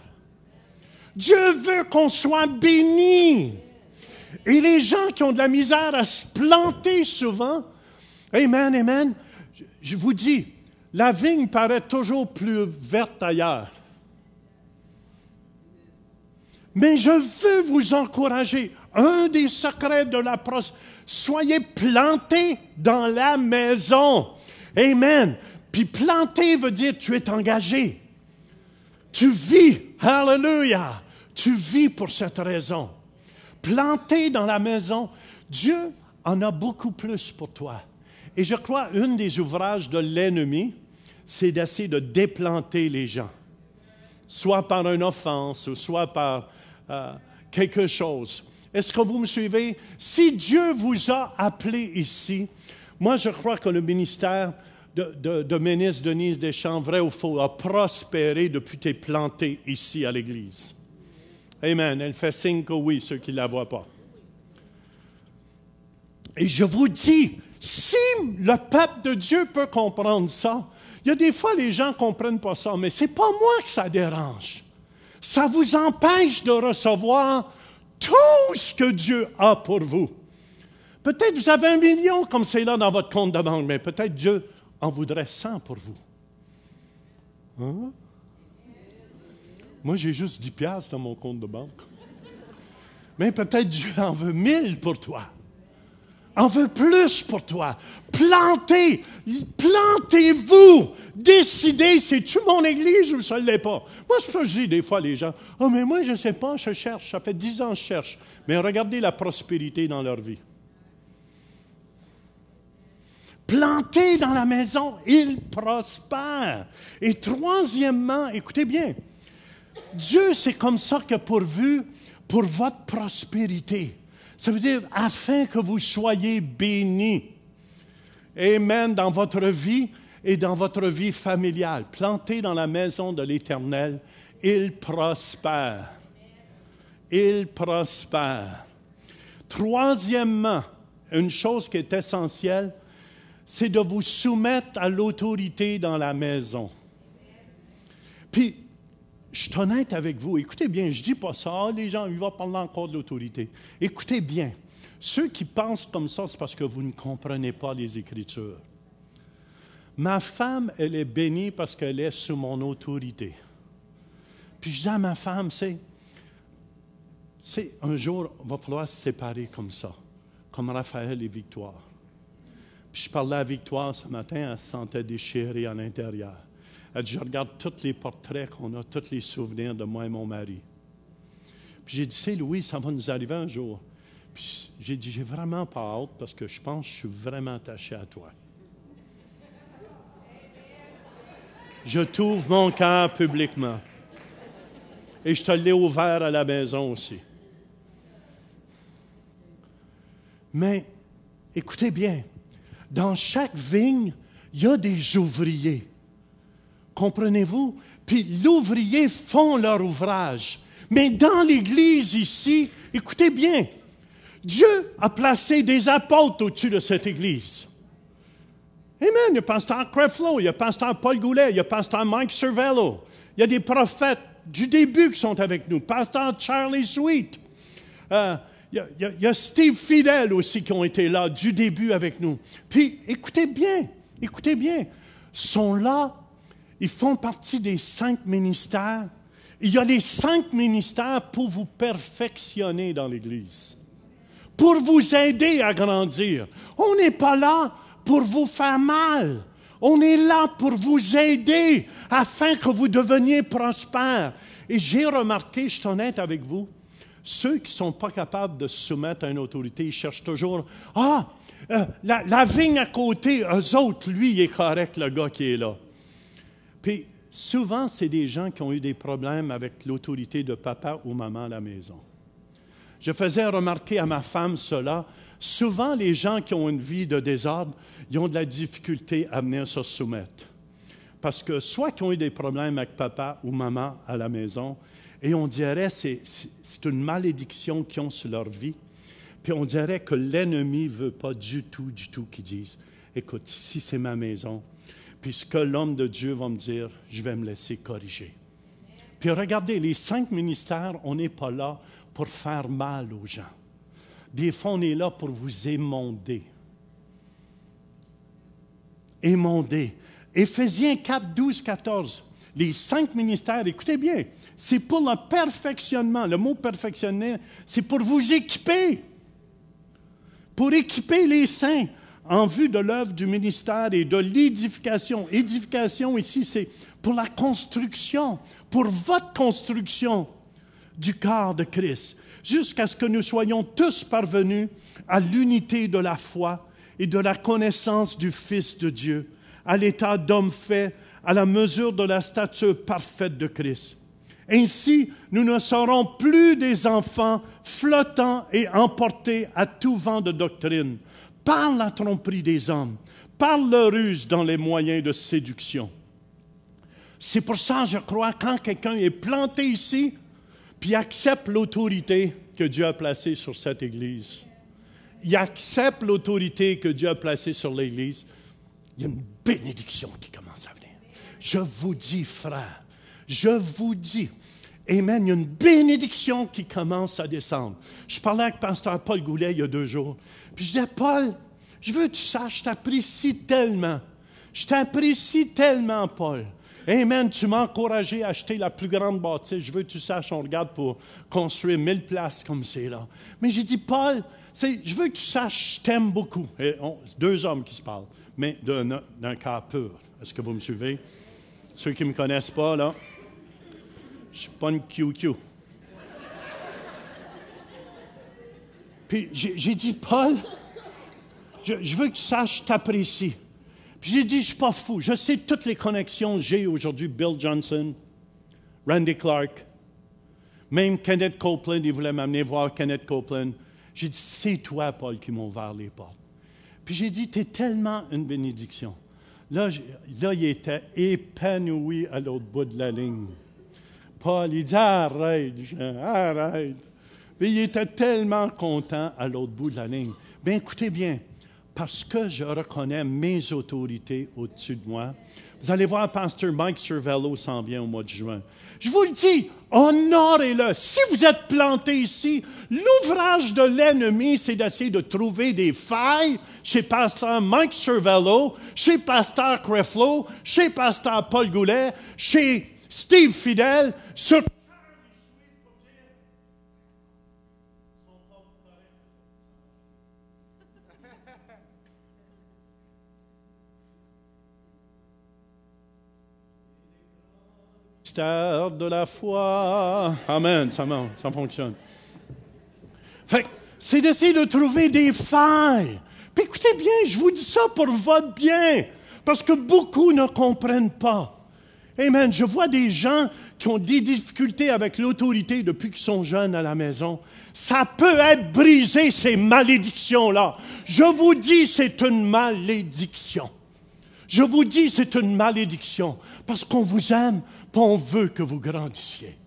Dieu veut qu'on soit béni. Et les gens qui ont de la misère à se planter souvent, amen, amen, je vous dis, la vigne paraît toujours plus verte ailleurs. Mais je veux vous encourager. Un des secrets de la prospérité, soyez plantés dans la maison. Amen. Puis planter veut dire tu es engagé. Tu vis. Hallelujah. Tu vis pour cette raison. Planté dans la maison, Dieu en a beaucoup plus pour toi. Et je crois une des ouvrages de l'ennemi, c'est d'essayer de déplanter les gens. Soit par une offense, ou soit par quelque chose. Est-ce que vous me suivez? Si Dieu vous a appelé ici, moi je crois que le ministère de ministre Denise Deschamps, vrai ou faux, a prospéré depuis que tu es planté ici à l'Église. Amen. Elle fait signe que oui, ceux qui ne la voient pas. Et je vous dis, si le peuple de Dieu peut comprendre ça, il y a des fois les gens ne comprennent pas ça, mais ce n'est pas moi que ça dérange. Ça vous empêche de recevoir tout ce que Dieu a pour vous. Peut-être vous avez 1 million comme c'est là dans votre compte de banque, mais peut-être Dieu en voudrait 100 pour vous. Hein? Moi, j'ai juste 10 piastres dans mon compte de banque. Mais peut-être Dieu en veut 1000 pour toi. En veut plus pour toi. Plantez-vous. Décidez, c'est-tu mon église ou ça ne l'est pas? Moi, c'est ça que je dis des fois, les gens. « Oh, mais moi, je ne sais pas, je cherche. Ça fait 10 ans que je cherche. » Mais regardez la prospérité dans leur vie. Plantez dans la maison, ils prospèrent. Et troisièmement, écoutez bien, Dieu, c'est comme ça qu'il a pourvu pour votre prospérité. Ça veut dire afin que vous soyez bénis. Amen, dans votre vie et dans votre vie familiale. Plantez dans la maison de l'Éternel, il prospère. Il prospère. Troisièmement, une chose qui est essentielle, c'est de vous soumettre à l'autorité dans la maison. Puis, je suis honnête avec vous. Écoutez bien, je ne dis pas ça. Les gens, ils vont parler encore de l'autorité. Écoutez bien. Ceux qui pensent comme ça, c'est parce que vous ne comprenez pas les Écritures. Ma femme, elle est bénie parce qu'elle est sous mon autorité. Puis je dis à ma femme, c'est un jour, il va falloir se séparer comme ça, comme Raphaël et Victoire. Puis je parlais à Victoire ce matin, elle se sentait déchirée à l'intérieur. Elle dit, je regarde tous les portraits qu'on a, tous les souvenirs de moi et mon mari. Puis j'ai dit, c'est Louis, ça va nous arriver un jour. Puis j'ai dit, j'ai vraiment pas hâte parce que je pense que je suis vraiment attaché à toi. Je t'ouvre mon cœur publiquement. Et je te l'ai ouvert à la maison aussi. Mais, écoutez bien, dans chaque vigne, il y a des ouvriers. Comprenez-vous? Puis l'ouvrier font leur ouvrage. Mais dans l'Église ici, écoutez bien, Dieu a placé des apôtres au-dessus de cette Église. Amen. Il y a pasteur Creflo, il y a pasteur Paul Goulet, il y a pasteur Mike Cervello. Il y a des prophètes du début qui sont avec nous. Pasteur Charlie Sweet. Il y a Steve Fidel aussi qui ont été là du début avec nous. Puis, écoutez bien, sont là, ils font partie des 5 ministères. Il y a les 5 ministères pour vous perfectionner dans l'Église, pour vous aider à grandir. On n'est pas là pour vous faire mal. On est là pour vous aider afin que vous deveniez prospères. Et j'ai remarqué, je suis honnête avec vous, ceux qui ne sont pas capables de se soumettre à une autorité, ils cherchent toujours « la vigne à côté, eux autres, lui, il est correct, le gars qui est là. » Puis souvent, c'est des gens qui ont eu des problèmes avec l'autorité de papa ou maman à la maison. Je faisais remarquer à ma femme cela. Souvent, les gens qui ont une vie de désordre, ils ont de la difficulté à venir se soumettre. Parce que soit qu'ils ont eu des problèmes avec papa ou maman à la maison, et on dirait que c'est une malédiction qu'ils ont sur leur vie. Puis on dirait que l'ennemi ne veut pas du tout qu'ils disent, « Écoute, ici c'est ma maison, puis ce que l'homme de Dieu va me dire, je vais me laisser corriger. » Puis regardez, les 5 ministères, on n'est pas là pour faire mal aux gens. Des fois, on est là pour vous émonder. Émonder. Éphésiens 4, 12, 14. Les 5 ministères, écoutez bien, c'est pour le perfectionnement. Le mot perfectionner, c'est pour vous équiper. Pour équiper les saints en vue de l'œuvre du ministère et de l'édification. Édification ici, c'est pour la construction, pour votre construction du corps de Christ, jusqu'à ce que nous soyons tous parvenus à l'unité de la foi et de la connaissance du Fils de Dieu, à l'état d'homme fait, à la mesure de la stature parfaite de Christ. Ainsi, nous ne serons plus des enfants flottants et emportés à tout vent de doctrine, par la tromperie des hommes, par leur ruse dans les moyens de séduction. C'est pour ça, je crois, quand quelqu'un est planté ici, puis accepte l'autorité que Dieu a placée sur cette Église, il accepte l'autorité que Dieu a placée sur l'Église, il y a une bénédiction qui commence à venir. Je vous dis, frère, je vous dis, amen, il y a une bénédiction qui commence à descendre. Je parlais avec pasteur Paul Goulet il y a 2 jours. Puis je disais, Paul, je veux que tu saches, je t'apprécie tellement. Je t'apprécie tellement, Paul. Amen, tu m'as encouragé à acheter la plus grande bâtisse. Je veux que tu saches, on regarde pour construire 1000 places comme c'est là. Mais j'ai dit, Paul, je veux que tu saches, je t'aime beaucoup. Et 2 hommes qui se parlent, mais d'un cœur pur. Est-ce que vous me suivez? Ceux qui ne me connaissent pas, là, je ne suis pas une QQ. Puis j'ai dit, Paul, je veux que tu saches, je t'apprécie. Puis j'ai dit, je ne suis pas fou. Je sais toutes les connexions que j'ai aujourd'hui. Bill Johnson, Randy Clark, même Kenneth Copeland, il voulait m'amener voir Kenneth Copeland. J'ai dit, c'est toi, Paul, qui m'as ouvert les portes. Puis j'ai dit, tu es tellement une bénédiction. Là, il était épanoui à l'autre bout de la ligne. Paul, il dit, arrête, Jean, arrête. Puis il était tellement content à l'autre bout de la ligne. Bien, écoutez bien. Parce que je reconnais mes autorités au-dessus de moi. Vous allez voir, pasteur Mike Cervello s'en vient au mois de juin. Je vous le dis, honorez-le. Si vous êtes planté ici, l'ouvrage de l'ennemi, c'est d'essayer de trouver des failles chez pasteur Mike Cervello, chez pasteur Creflo, chez pasteur Paul Goulet, chez Steve Fidel, sur de la foi. Amen, ça fonctionne. Fait que c'est d'essayer de trouver des failles. Puis écoutez bien, je vous dis ça pour votre bien, parce que beaucoup ne comprennent pas. Amen, je vois des gens qui ont des difficultés avec l'autorité depuis qu'ils sont jeunes à la maison. Ça peut être brisé, ces malédictions-là. Je vous dis, c'est une malédiction. Je vous dis, c'est une malédiction, parce qu'on vous aime, puis on veut que vous grandissiez.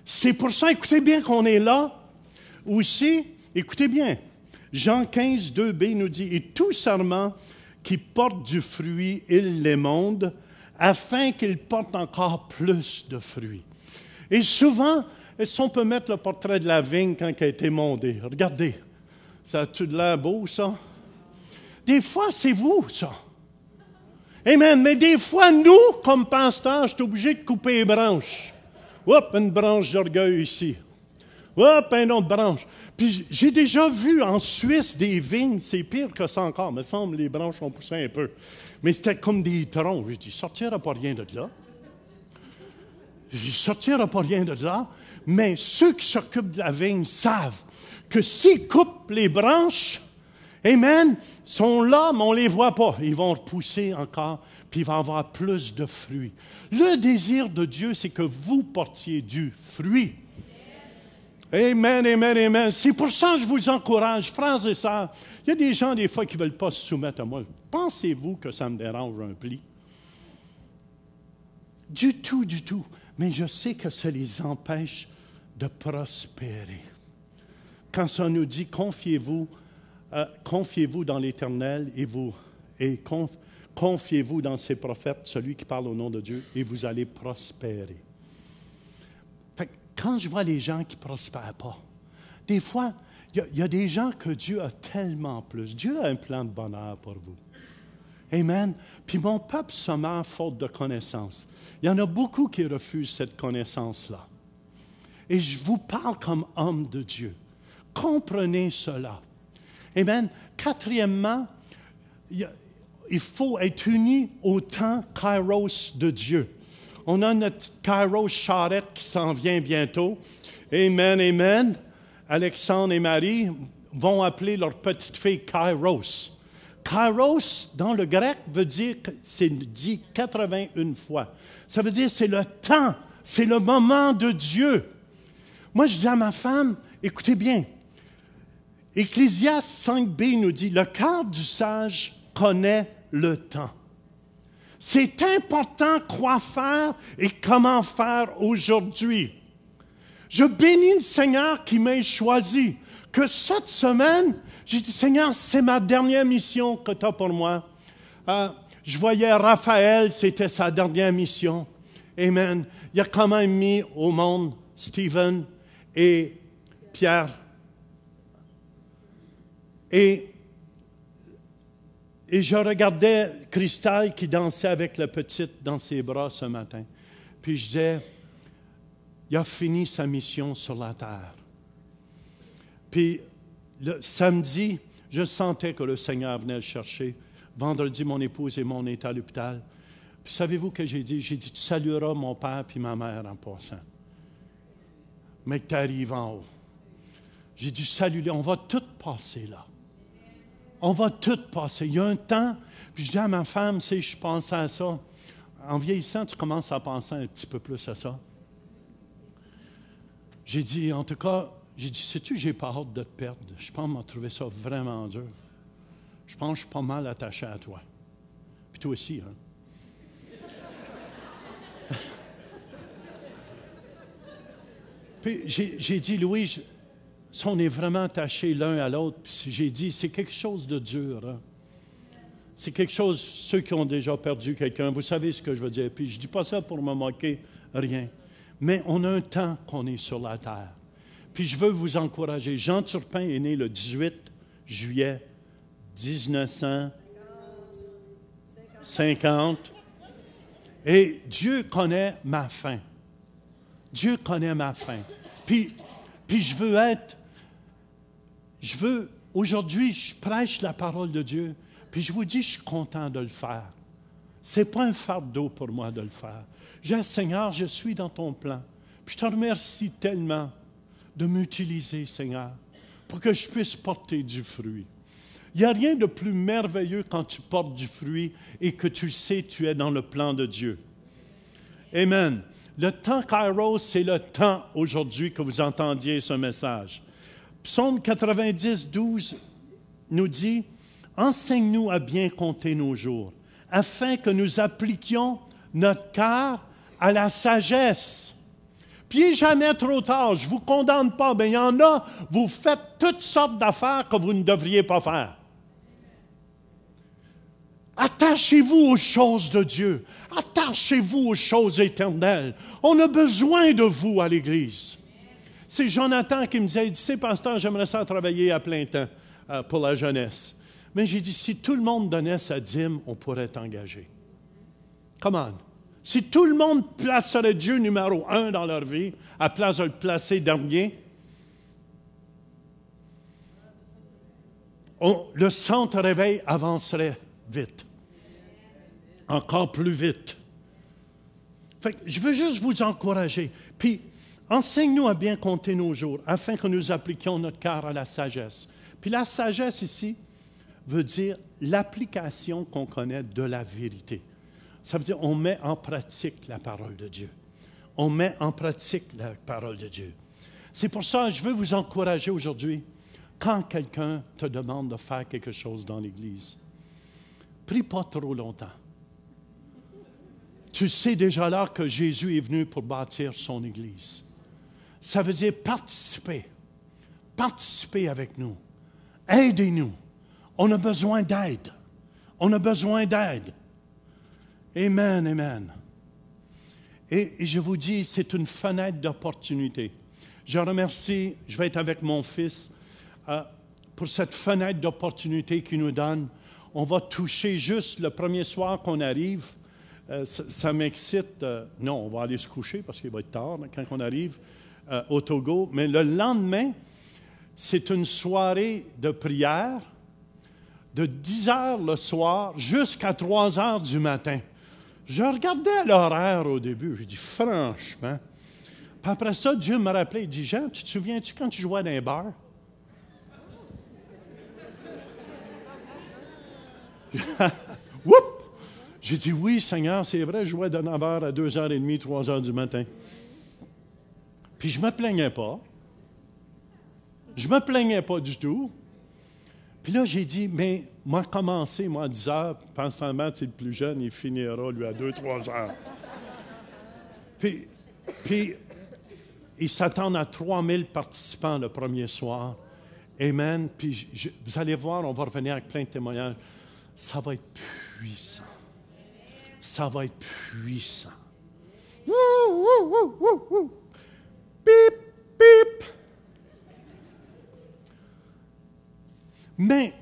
C'est pour ça, écoutez bien qu'on est là aussi. Écoutez bien, Jean 15, 2b nous dit, « Et tout serment qui porte du fruit, il l'émonde, afin qu'il porte encore plus de fruits. » Et souvent, est-ce qu'on peut mettre le portrait de la vigne quand elle a été émondée? Regardez, ça a-tu de l'air beau, ça? Des fois, c'est vous, ça. Amen. Mais des fois, nous, comme pasteurs, je suis obligé de couper les branches. Hop, une branche d'orgueil ici. Hop, une autre branche. Puis j'ai déjà vu en Suisse des vignes, c'est pire que ça encore. Il me semble que les branches ont poussé un peu. Mais c'était comme des troncs. J'ai dit, sortira pas rien de là. Sortira pas rien de là. Mais ceux qui s'occupent de la vigne savent que s'ils coupent les branches, amen, sont là, mais on ne les voit pas. Ils vont repousser encore, puis il va y avoir plus de fruits. Le désir de Dieu, c'est que vous portiez du fruit. Amen, amen, amen. C'est pour ça que je vous encourage, frères et sœurs. Il y a des gens, des fois, qui ne veulent pas se soumettre à moi. Pensez-vous que ça me dérange un pli? Du tout, du tout. Mais je sais que ça les empêche de prospérer. Quand ça nous dit, confiez-vous dans l'Éternel et confiez-vous dans ses prophètes, celui qui parle au nom de Dieu, et vous allez prospérer. Quand je vois les gens qui ne prospèrent pas, des fois, il y a des gens que Dieu a tellement plus. Dieu a un plan de bonheur pour vous. Amen. Puis mon peuple se meurt faute de connaissance. Il y en a beaucoup qui refusent cette connaissance-là. Et je vous parle comme homme de Dieu. Comprenez cela. Amen. Quatrièmement, il faut être uni au temps Kairos de Dieu. On a notre petite Kairos charrette qui s'en vient bientôt. Amen, amen. Alexandre et Marie vont appeler leur petite fille Kairos. Kairos, dans le grec, veut dire que c'est dit 81 fois. Ça veut dire c'est le temps, c'est le moment de Dieu. Moi, je dis à ma femme, écoutez bien, Ecclésiaste 5b nous dit, le cœur du sage connaît le temps. C'est important quoi faire et comment faire aujourd'hui. Je bénis le Seigneur qui m'a choisi. Que cette semaine, j'ai dit, Seigneur, c'est ma dernière mission que tu as pour moi. Je voyais Raphaël, c'était sa dernière mission. Amen. Il a quand même mis au monde Stephen et Pierre. Et je regardais Cristal qui dansait avec la petite dans ses bras ce matin. Puis je disais, il a fini sa mission sur la terre. Puis le samedi, je sentais que le Seigneur venait le chercher. Vendredi, mon épouse et moi, on était à l'hôpital. Puis savez-vous que j'ai dit? J'ai dit, tu salueras mon père puis ma mère en passant. Mais que tu arrives en haut. J'ai dit, salue-les, on va tout passer là. On va tout passer. Il y a un temps, puis je dis à ma femme, je pensais à ça. En vieillissant, tu commences à penser un petit peu plus à ça. J'ai dit, en tout cas, sais-tu, j'ai pas hâte de te perdre. Je pense qu'on m'a trouvé ça vraiment dur. Je pense que je suis pas mal attaché à toi. Puis toi aussi, hein? Puis j'ai dit, Louis, si on est vraiment attachés l'un à l'autre, puis j'ai dit, c'est quelque chose de dur. Hein? C'est quelque chose, ceux qui ont déjà perdu quelqu'un, vous savez ce que je veux dire. Puis je ne dis pas ça pour me moquer, rien. Mais on a un temps qu'on est sur la terre. Puis je veux vous encourager. Jean Turpin est né le 18 juillet 1950. Et Dieu connaît ma fin. Dieu connaît ma fin. Puis aujourd'hui, je prêche la parole de Dieu, puis je vous dis, je suis content de le faire. Ce n'est pas un fardeau pour moi de le faire. Je dis, Seigneur, je suis dans ton plan. Puis je te remercie tellement de m'utiliser, Seigneur, pour que je puisse porter du fruit. Il n'y a rien de plus merveilleux quand tu portes du fruit et que tu sais que tu es dans le plan de Dieu. Amen. Le temps Kairos, c'est le temps aujourd'hui que vous entendiez ce message. Psaume 90, 12 nous dit, « Enseigne-nous à bien compter nos jours, afin que nous appliquions notre cœur à la sagesse. » Puis il n'est jamais trop tard, je ne vous condamne pas, mais il y en a, vous faites toutes sortes d'affaires que vous ne devriez pas faire. Attachez-vous aux choses de Dieu. Attachez-vous aux choses éternelles. On a besoin de vous à l'Église. C'est Jonathan qui me disait, il dit, c'est pasteur, j'aimerais ça travailler à plein temps pour la jeunesse. Mais j'ai dit, si tout le monde donnait sa dîme, on pourrait t'engager. Come on. Si tout le monde placerait Dieu numéro 1 dans leur vie, à place de le placer dernier, le centre réveil avancerait vite. Encore plus vite. Fait que je veux juste vous encourager. Puis, enseigne-nous à bien compter nos jours, afin que nous appliquions notre cœur à la sagesse. Puis la sagesse ici veut dire l'application qu'on connaît de la vérité. Ça veut dire on met en pratique la parole de Dieu. On met en pratique la parole de Dieu. C'est pour ça que je veux vous encourager aujourd'hui, quand quelqu'un te demande de faire quelque chose dans l'Église, prie pas trop longtemps. Tu sais déjà là que Jésus est venu pour bâtir son Église. Ça veut dire participer. Participez avec nous. Aidez-nous. On a besoin d'aide. On a besoin d'aide. Amen, amen. Et je vous dis, c'est une fenêtre d'opportunité. Je remercie, je vais être avec mon fils pour cette fenêtre d'opportunité qu'il nous donne. On va toucher juste le premier soir qu'on arrive. Ça m'excite. Non, on va aller se coucher parce qu'il va être tard quand on arrive au Togo. Mais le lendemain, c'est une soirée de prière de 10 heures le soir jusqu'à 3 heures du matin. Je regardais l'horaire au début. J'ai dit, franchement. Puis après ça, Dieu me rappelait. Il dit, Jean, tu te souviens-tu quand tu jouais dans les bars? Whoop! J'ai dit, oui, Seigneur, c'est vrai, je jouais de 9h à 2h30, 3h du matin. Puis je ne me plaignais pas. Je ne me plaignais pas du tout. Puis là, j'ai dit, mais moi, commencé, moi, à 10h, Pasteur Matt, c'est le plus jeune, il finira, lui, à 2-3 heures. Puis ils s'attendent à 3000 participants le premier soir. Amen. Puis vous allez voir, on va revenir avec plein de témoignages. Ça va être puissant. Ça va être puissant. Bip, bip. Mais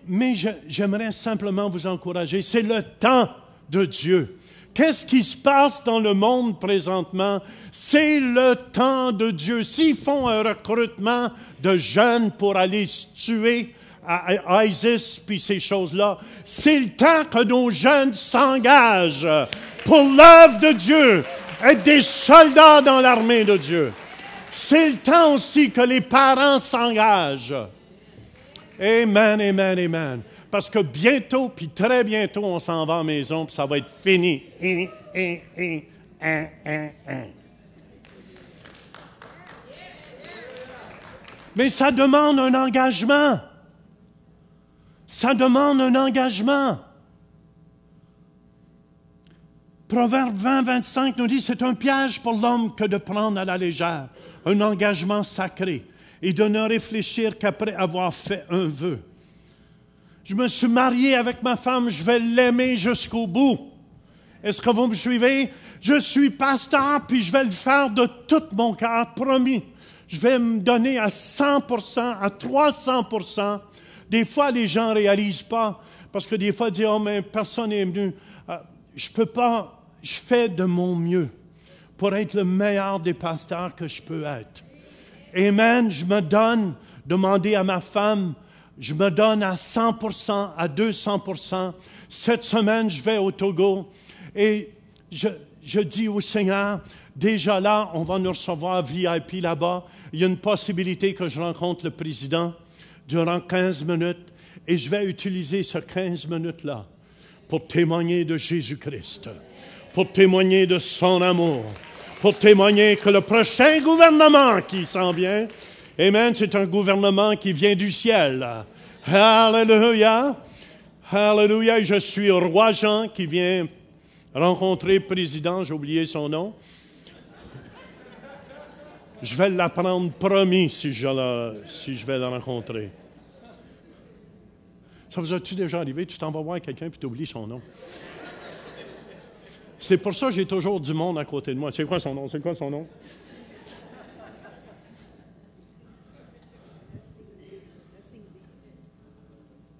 j'aimerais simplement vous encourager. C'est le temps de Dieu. Qu'est-ce qui se passe dans le monde présentement? C'est le temps de Dieu. S'ils font un recrutement de jeunes pour aller se tuer à ISIS puis ces choses-là, c'est le temps que nos jeunes s'engagent pour l'œuvre de Dieu, être des soldats dans l'armée de Dieu. C'est le temps aussi que les parents s'engagent. Amen, amen, amen. Parce que bientôt, puis très bientôt, on s'en va à la maison, puis ça va être fini. Mais ça demande un engagement. Ça demande un engagement. Proverbe 20, 25 nous dit, c'est un piège pour l'homme que de prendre à la légère un engagement sacré et de ne réfléchir qu'après avoir fait un vœu. Je me suis marié avec ma femme, je vais l'aimer jusqu'au bout. Est-ce que vous me suivez? Je suis pasteur, puis je vais le faire de tout mon cœur, promis. Je vais me donner à 100%, à 300%. Des fois, les gens ne réalisent pas, parce que des fois, ils disent « Oh, mais personne n'est venu. » Je peux pas, je fais de mon mieux pour être le meilleur des pasteurs que je peux être. Amen, je me donne, demandez à ma femme, je me donne à 100%, à 200%. Cette semaine, je vais au Togo et je dis au Seigneur, déjà là, on va nous recevoir VIP là-bas. Il y a une possibilité que je rencontre le président durant 15 minutes et je vais utiliser ce 15 minutes-là pour témoigner de Jésus-Christ, pour témoigner de son amour, pour témoigner que le prochain gouvernement qui s'en vient, amen, c'est un gouvernement qui vient du ciel. Alléluia. Alléluia. Je suis roi Jean qui vient rencontrer le président, j'ai oublié son nom. Je vais l'apprendre promis si je vais le rencontrer. Ça vous a-tu déjà arrivé? Tu t'en vas voir quelqu'un puis tu oublies son nom. C'est pour ça que j'ai toujours du monde à côté de moi. C'est quoi son nom? C'est quoi son nom?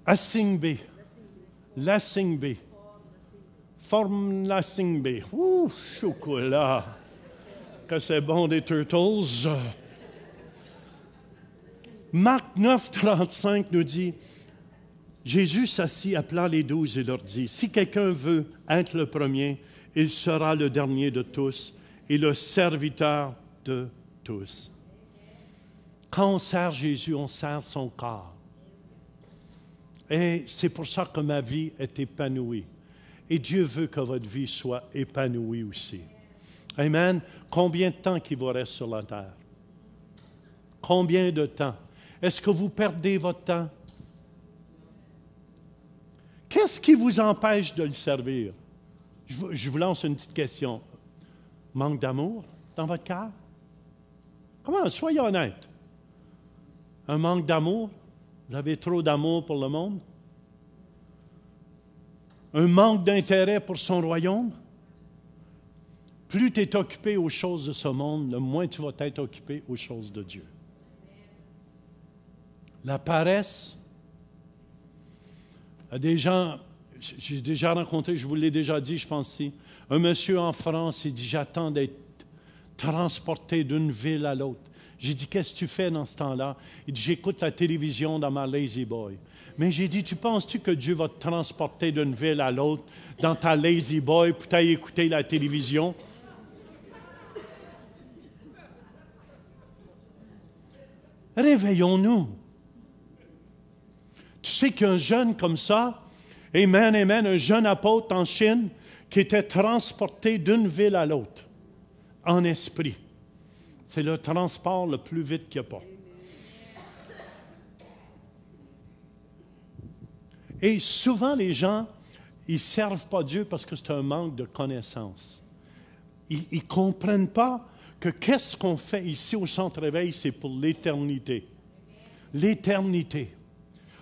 Assingbe. Lassingbe. Forme Lassingbe. Ouh, chocolat. Que c'est bon des turtles. Marc 9, 35 nous dit, Jésus s'assit, appela les 12 et leur dit, si quelqu'un veut être le premier, il sera le dernier de tous et le serviteur de tous. Quand on sert Jésus, on sert son corps. Et c'est pour ça que ma vie est épanouie. Et Dieu veut que votre vie soit épanouie aussi. Amen. Combien de temps qu'il vous reste sur la terre? Combien de temps? Est-ce que vous perdez votre temps? Qu'est-ce qui vous empêche de le servir? Je vous lance une petite question. Manque d'amour dans votre cœur? Comment? Soyez honnête. Un manque d'amour? Vous avez trop d'amour pour le monde? Un manque d'intérêt pour son royaume? Plus tu es occupé aux choses de ce monde, le moins tu vas être occupé aux choses de Dieu. La paresse. Des gens, j'ai déjà rencontré, je vous l'ai déjà dit, je pense ici, un monsieur en France, il dit, j'attends d'être transporté d'une ville à l'autre. J'ai dit, qu'est-ce que tu fais dans ce temps-là? Il dit, j'écoute la télévision dans ma Lazy Boy. Mais j'ai dit, penses-tu que Dieu va te transporter d'une ville à l'autre dans ta Lazy Boy pour t'aller écouter la télévision? Réveillons-nous. Tu sais qu'un jeune comme ça, amen, amen, un jeune apôtre en Chine qui était transporté d'une ville à l'autre en esprit. C'est le transport le plus vite qu'il n'y a pas. Et souvent, les gens, ils ne servent pas Dieu parce que c'est un manque de connaissance. Ils ne comprennent pas que qu'est-ce qu'on fait ici au Centre Réveil, c'est pour l'éternité. L'éternité.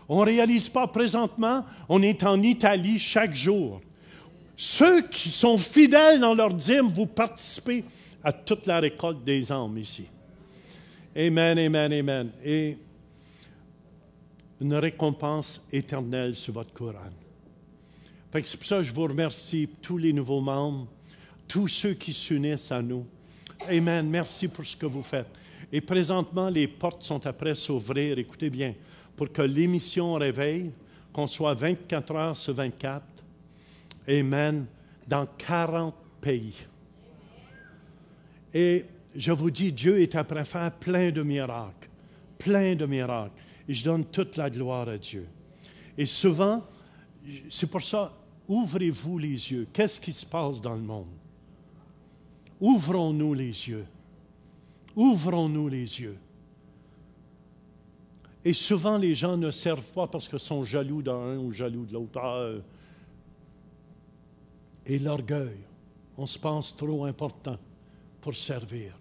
On ne réalise pas présentement, on est en Italie chaque jour. Ceux qui sont fidèles dans leur dîme, vous participez à toute la récolte des âmes ici. Amen, amen, amen. Et une récompense éternelle sur votre couronne. Fait que c'est pour ça que je vous remercie, tous les nouveaux membres, tous ceux qui s'unissent à nous. Amen. Merci pour ce que vous faites. Et présentement, les portes sont après à s'ouvrir. Écoutez bien, pour que l'émission Réveil, qu'on soit 24 heures sur 24, amen, dans 40 pays. Et je vous dis, Dieu est après à faire plein de miracles. Plein de miracles. Et je donne toute la gloire à Dieu. Et souvent, c'est pour ça, ouvrez-vous les yeux. Qu'est-ce qui se passe dans le monde? Ouvrons-nous les yeux. Ouvrons-nous les yeux. Et souvent, les gens ne servent pas parce qu'ils sont jaloux d'un ou jaloux de l'autre. Et l'orgueil. On se pense trop important pour servir.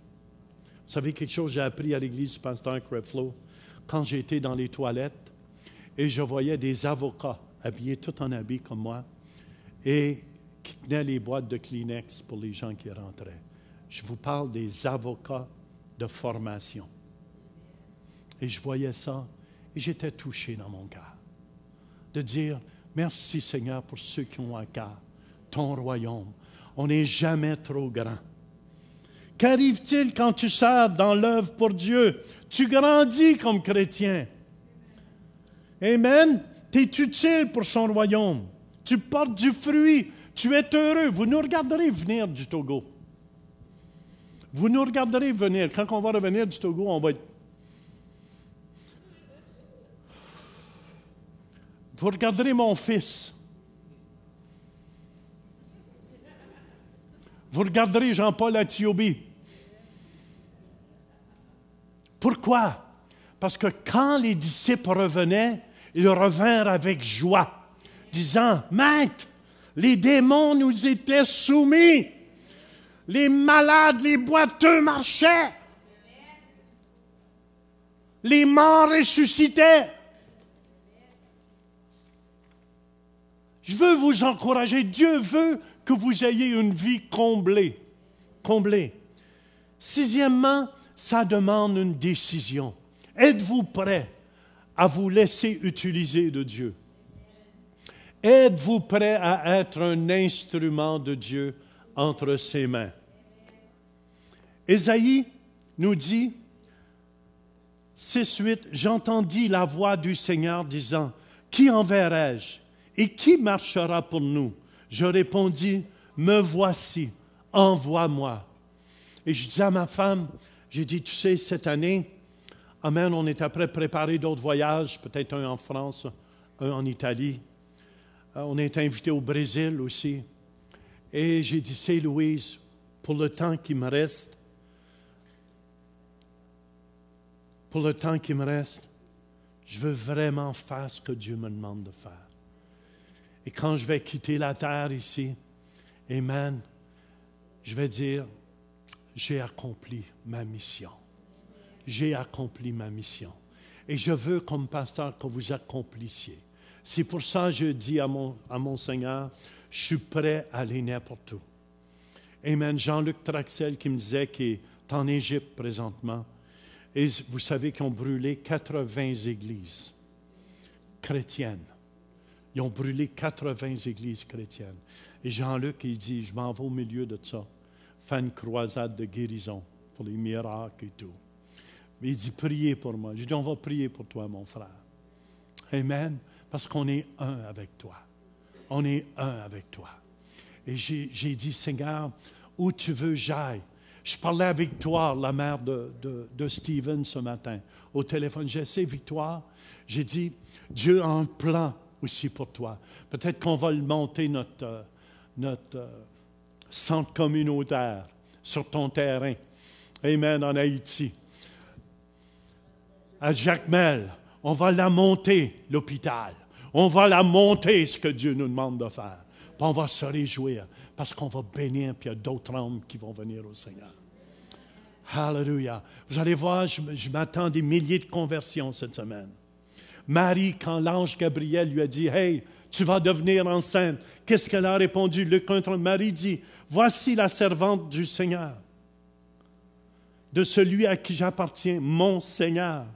Vous savez quelque chose que j'ai appris à l'église du pasteur Creflo? Quand j'étais dans les toilettes et je voyais des avocats habillés tout en habits comme moi et qui tenaient les boîtes de Kleenex pour les gens qui rentraient. Je vous parle des avocats de formation. Et je voyais ça et j'étais touché dans mon cœur. De dire, merci Seigneur pour ceux qui ont à cœur ton royaume. On n'est jamais trop grand. Qu'arrive-t-il quand tu sers dans l'œuvre pour Dieu? Tu grandis comme chrétien. Amen. Tu es utile pour son royaume. Tu portes du fruit. Tu es heureux. Vous nous regarderez venir du Togo. Vous nous regarderez venir. Quand on va revenir du Togo, on va être... Vous regarderez mon fils. Vous regarderez Jean-Paul Atiobi. Pourquoi? Parce que quand les disciples revenaient, ils revinrent avec joie, disant, « Maître, les démons nous étaient soumis. Les malades, les boiteux marchaient. Les morts ressuscitaient. » Je veux vous encourager. Dieu veut que vous ayez une vie comblée. Comblée. Sixièmement, ça demande une décision. Êtes-vous prêt à vous laisser utiliser de Dieu? Êtes-vous prêt à être un instrument de Dieu entre ses mains? Ésaïe nous dit, 6-8, « J'entendis la voix du Seigneur disant, « Qui enverrai-je et qui marchera pour nous? » Je répondis, « Me voici, envoie-moi. » Et je dis à ma femme, j'ai dit, tu sais, cette année, amen, on est après préparer d'autres voyages, peut-être un en France, un en Italie. On est invité au Brésil aussi. Et j'ai dit, c'est Louise, pour le temps qui me reste, je veux vraiment faire ce que Dieu me demande de faire. Et quand je vais quitter la terre ici, amen, je vais dire, j'ai accompli ma mission. J'ai accompli ma mission. Et je veux, comme pasteur, que vous accomplissiez. C'est pour ça que je dis à mon Seigneur, je suis prêt à aller n'importe où. Amen. Jean-Luc Traxel qui me disait qu'il est en Égypte présentement. Et vous savez qu'ils ont brûlé 80 églises chrétiennes. Ils ont brûlé 80 églises chrétiennes. Et Jean-Luc, il dit, je m'en vais au milieu de ça. Faire une croisade de guérison pour les miracles et tout. Mais il dit, priez pour moi. Je dis, on va prier pour toi, mon frère. Amen. Parce qu'on est un avec toi. On est un avec toi. Et j'ai dit, Seigneur, où tu veux j'aille. Je parlais à Victoire, la mère de Steven ce matin, au téléphone. J'ai essayé, Victoire. J'ai dit, Dieu a un plan aussi pour toi. Peut-être qu'on va le monter, notre centre communautaire sur ton terrain. Amen, en Haïti. À Jacmel, on va la monter, l'hôpital. On va la monter, ce que Dieu nous demande de faire. Puis on va se réjouir, parce qu'on va bénir, puis il y a d'autres âmes qui vont venir au Seigneur. Hallelujah. Vous allez voir, je m'attends des milliers de conversions cette semaine. Marie, quand l'ange Gabriel lui a dit, « Hey, tu vas devenir enceinte. Qu'est-ce qu'elle a répondu? Le contre-mari dit, voici la servante du Seigneur, de celui à qui j'appartiens, mon Seigneur,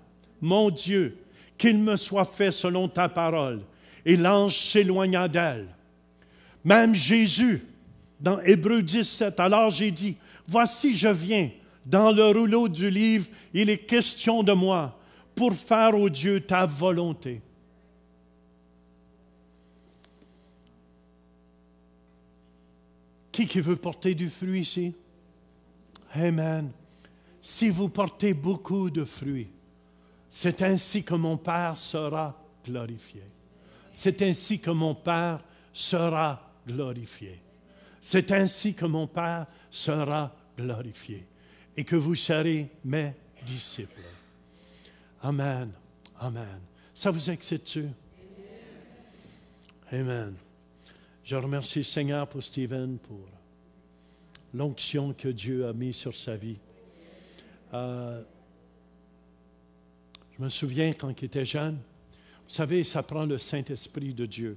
mon Dieu, qu'il me soit fait selon ta parole. Et l'ange s'éloigna d'elle. Même Jésus, dans Hébreux 17, alors j'ai dit, voici je viens, dans le rouleau du livre, il est question de moi, pour faire, ô Dieu, ta volonté. Qui veut porter du fruit ici? Amen. Si vous portez beaucoup de fruits, c'est ainsi que mon Père sera glorifié. C'est ainsi que mon Père sera glorifié. C'est ainsi que mon Père sera glorifié. Et que vous serez mes disciples. Amen. Amen. Ça vous excite-tu? Amen. Je remercie le Seigneur pour Stephen, pour l'onction que Dieu a mise sur sa vie. Je me souviens quand il était jeune, vous savez, ça prend le Saint-Esprit de Dieu.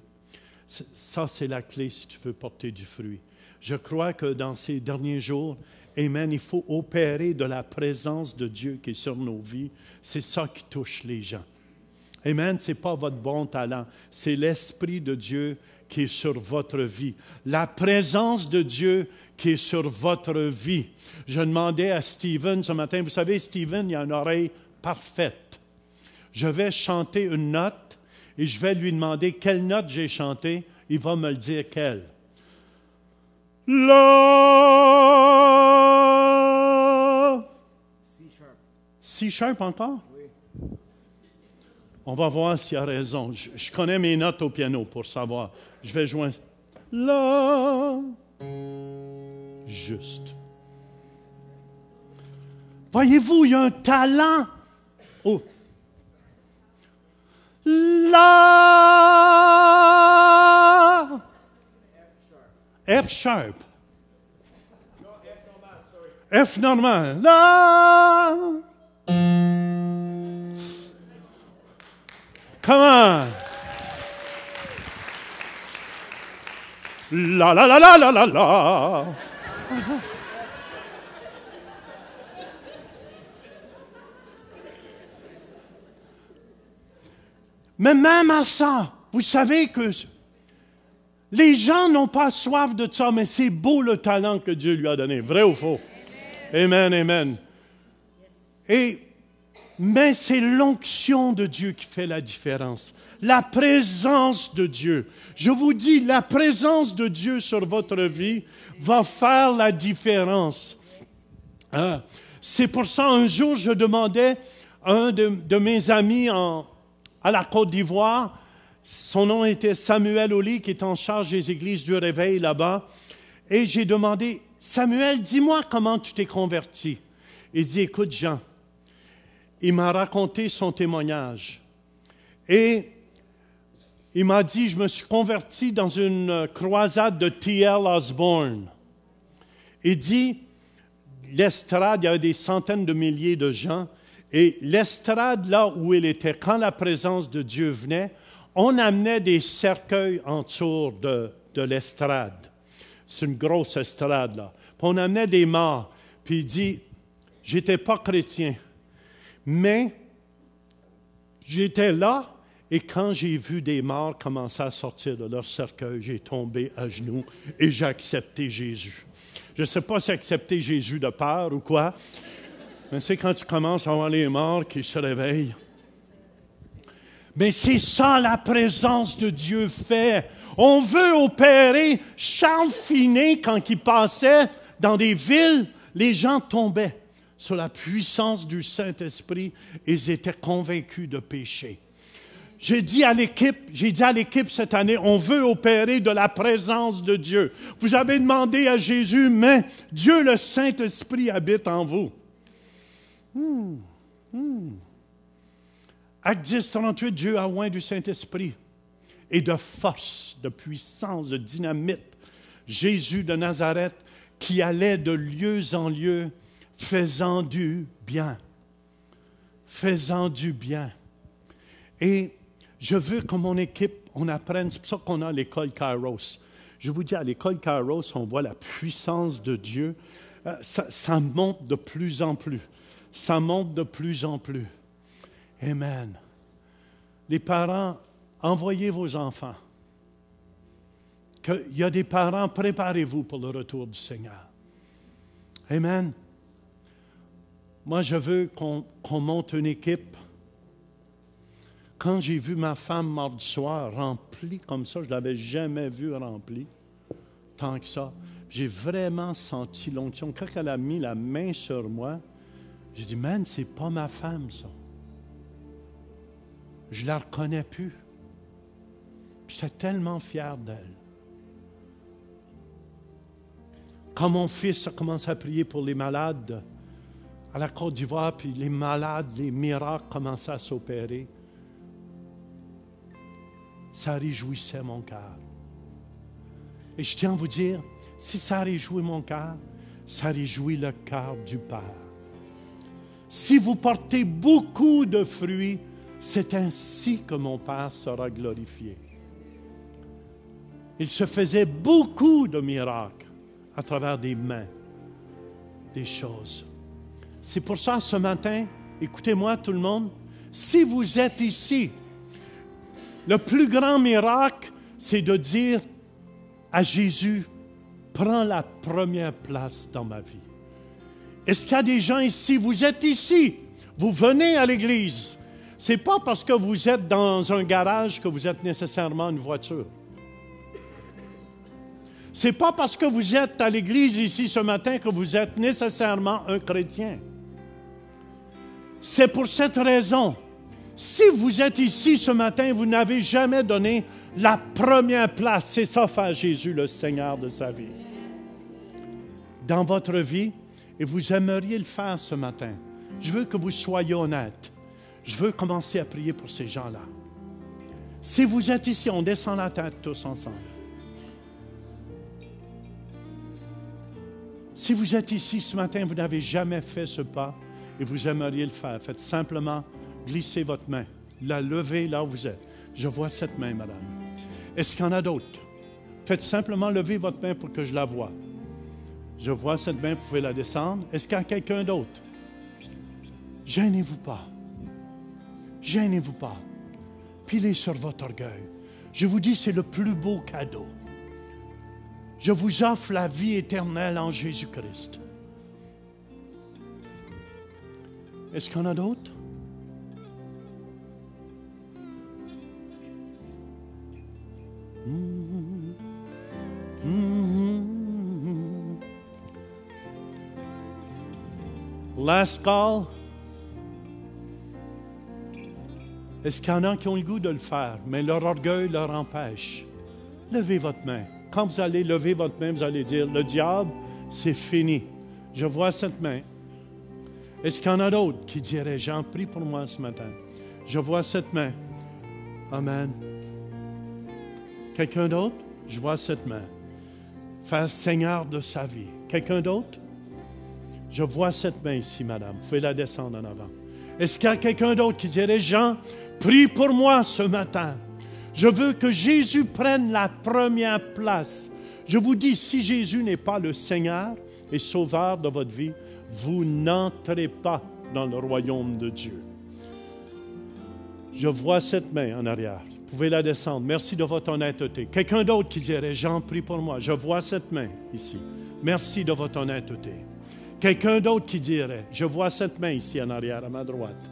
Ça, c'est la clé si tu veux porter du fruit. Je crois que dans ces derniers jours, amen, il faut opérer de la présence de Dieu qui est sur nos vies. C'est ça qui touche les gens. Amen, ce n'est pas votre bon talent, c'est l'Esprit de Dieu qui est sur votre vie. La présence de Dieu qui est sur votre vie. Je demandais à Stephen ce matin, vous savez, Stephen, il a une oreille parfaite. Je vais chanter une note et je vais lui demander quelle note j'ai chantée. Il va me le dire quelle. La. C sharp encore? Oui. On va voir s'il a raison. Je connais mes notes au piano pour savoir. Je vais jouer la. Juste. Voyez-vous, il y a un talent. Oh. La. F sharp. Non, F normal, sorry. F normal. La. Come on. La la la la la la la. Mais même à ça, vous savez que les gens n'ont pas soif de ça, mais c'est beau le talent que Dieu lui a donné. Vrai ou faux? Amen, amen. Mais c'est l'onction de Dieu qui fait la différence. La présence de Dieu. Je vous dis, la présence de Dieu sur votre vie va faire la différence. Hein? C'est pour ça, un jour, je demandais à un de mes amis à la Côte d'Ivoire, son nom était Samuel Oli, qui est en charge des églises du Réveil là-bas, et j'ai demandé, Samuel, dis-moi comment tu t'es converti. Il dit, écoute Jean, il m'a raconté son témoignage. Et il m'a dit, je me suis converti dans une croisade de T.L. Osborne. Il dit, l'estrade, il y avait des centaines de milliers de gens, et l'estrade, là où il était, quand la présence de Dieu venait, on amenait des cercueils autour de l'estrade. C'est une grosse estrade, là. Puis on amenait des morts. Puis il dit, j'étais pas chrétien, mais j'étais là, et quand j'ai vu des morts commencer à sortir de leur cercueil, j'ai tombé à genoux et j'ai accepté Jésus. Je ne sais pas si accepter Jésus de peur ou quoi, mais c'est quand tu commences à voir les morts qui se réveillent. Mais c'est ça la présence de Dieu fait. On veut opérer. Charles Finet, quand il passait dans des villes, les gens tombaient sur la puissance du Saint-Esprit et ils étaient convaincus de péché. J'ai dit à l'équipe cette année, on veut opérer de la présence de Dieu. Vous avez demandé à Jésus, mais Dieu le Saint-Esprit habite en vous. Acte 10, 38, Dieu a oint du Saint-Esprit et de force, de puissance, de dynamite. Jésus de Nazareth qui allait de lieu en lieu, faisant du bien. Faisant du bien. Et je veux que mon équipe on apprenne. C'est pour ça qu'on a l'école Kairos. Je vous dis, à l'école Kairos, on voit la puissance de Dieu. Ça monte de plus en plus. Ça monte de plus en plus. Amen. Les parents, envoyez vos enfants. Il y a des parents, préparez-vous pour le retour du Seigneur. Amen. Moi, je veux qu'on monte une équipe. Quand j'ai vu ma femme mardi soir remplie comme ça, je ne l'avais jamais vue remplie tant que ça. J'ai vraiment senti l'onction. Quand elle a mis la main sur moi, j'ai dit, man, c'est pas ma femme, ça. Je la reconnais plus. J'étais tellement fier d'elle. Quand mon fils a commencé à prier pour les malades à la Côte d'Ivoire, puis les malades, les miracles commençaient à s'opérer, ça réjouissait mon cœur. Et je tiens à vous dire, si ça réjouit mon cœur, ça réjouit le cœur du Père. Si vous portez beaucoup de fruits, c'est ainsi que mon Père sera glorifié. Il se faisait beaucoup de miracles à travers des mains, des choses. C'est pour ça, ce matin, écoutez-moi tout le monde, si vous êtes ici, le plus grand miracle, c'est de dire à Jésus, prends la première place dans ma vie. Est-ce qu'il y a des gens ici, vous êtes ici, vous venez à l'église. Ce n'est pas parce que vous êtes dans un garage que vous êtes nécessairement une voiture. Ce n'est pas parce que vous êtes à l'église ici ce matin que vous êtes nécessairement un chrétien. C'est pour cette raison. Si vous êtes ici ce matin, vous n'avez jamais donné la première place. C'est ça faire Jésus le Seigneur de sa vie. Dans votre vie, et vous aimeriez le faire ce matin. Je veux que vous soyez honnête. Je veux commencer à prier pour ces gens-là. Si vous êtes ici, on descend la tête tous ensemble. Si vous êtes ici ce matin, vous n'avez jamais fait ce pas et vous aimeriez le faire, faites simplement glisser votre main, la levez là où vous êtes. Je vois cette main, madame. Est-ce qu'il y en a d'autres? Faites simplement lever votre main pour que je la voie. Je vois cette main, vous pouvez la descendre. Est-ce qu'il y a quelqu'un d'autre? Gênez-vous pas. Gênez-vous pas. Pilez sur votre orgueil. Je vous dis, c'est le plus beau cadeau. Je vous offre la vie éternelle en Jésus-Christ. Est-ce qu'il y en a d'autres? Last call. Est-ce qu'il y en a qui ont le goût de le faire, mais leur orgueil leur empêche? Levez votre main. Quand vous allez lever votre main, vous allez dire, le diable, c'est fini. Je vois cette main. Est-ce qu'il y en a d'autres qui diraient, Jean, prie pour moi ce matin. Je vois cette main. Amen. Quelqu'un d'autre? Je vois cette main. Faire Seigneur de sa vie. Quelqu'un d'autre? Je vois cette main ici, madame. Vous pouvez la descendre en avant. Est-ce qu'il y a quelqu'un d'autre qui dirait, Jean, prie pour moi ce matin. Je veux que Jésus prenne la première place. Je vous dis, si Jésus n'est pas le Seigneur et Sauveur de votre vie, vous n'entrez pas dans le royaume de Dieu. Je vois cette main en arrière. Vous pouvez la descendre. Merci de votre honnêteté. Quelqu'un d'autre qui dirait, Jean, prie pour moi. Je vois cette main ici. Merci de votre honnêteté. Quelqu'un d'autre qui dirait, je vois cette main ici en arrière à ma droite.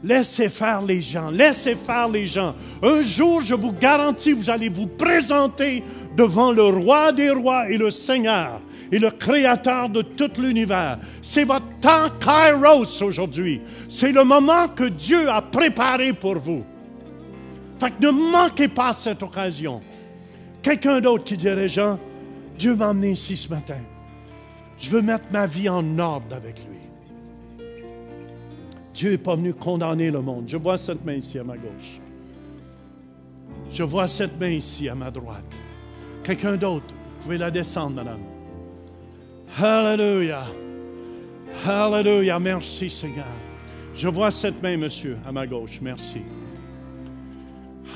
Laissez faire les gens, laissez faire les gens. Un jour, je vous garantis, vous allez vous présenter devant le roi des rois et le Seigneur et le Créateur de tout l'univers. C'est votre temps Kairos aujourd'hui. C'est le moment que Dieu a préparé pour vous. Fait que ne manquez pas cette occasion. Quelqu'un d'autre qui dirait, Jean, Dieu m'a amené ici ce matin. Je veux mettre ma vie en ordre avec lui. Dieu n'est pas venu condamner le monde. Je vois cette main ici à ma gauche. Je vois cette main ici à ma droite. Quelqu'un d'autre, vous pouvez la descendre, madame. Alléluia. Alléluia. Merci, Seigneur. Je vois cette main, monsieur, à ma gauche. Merci.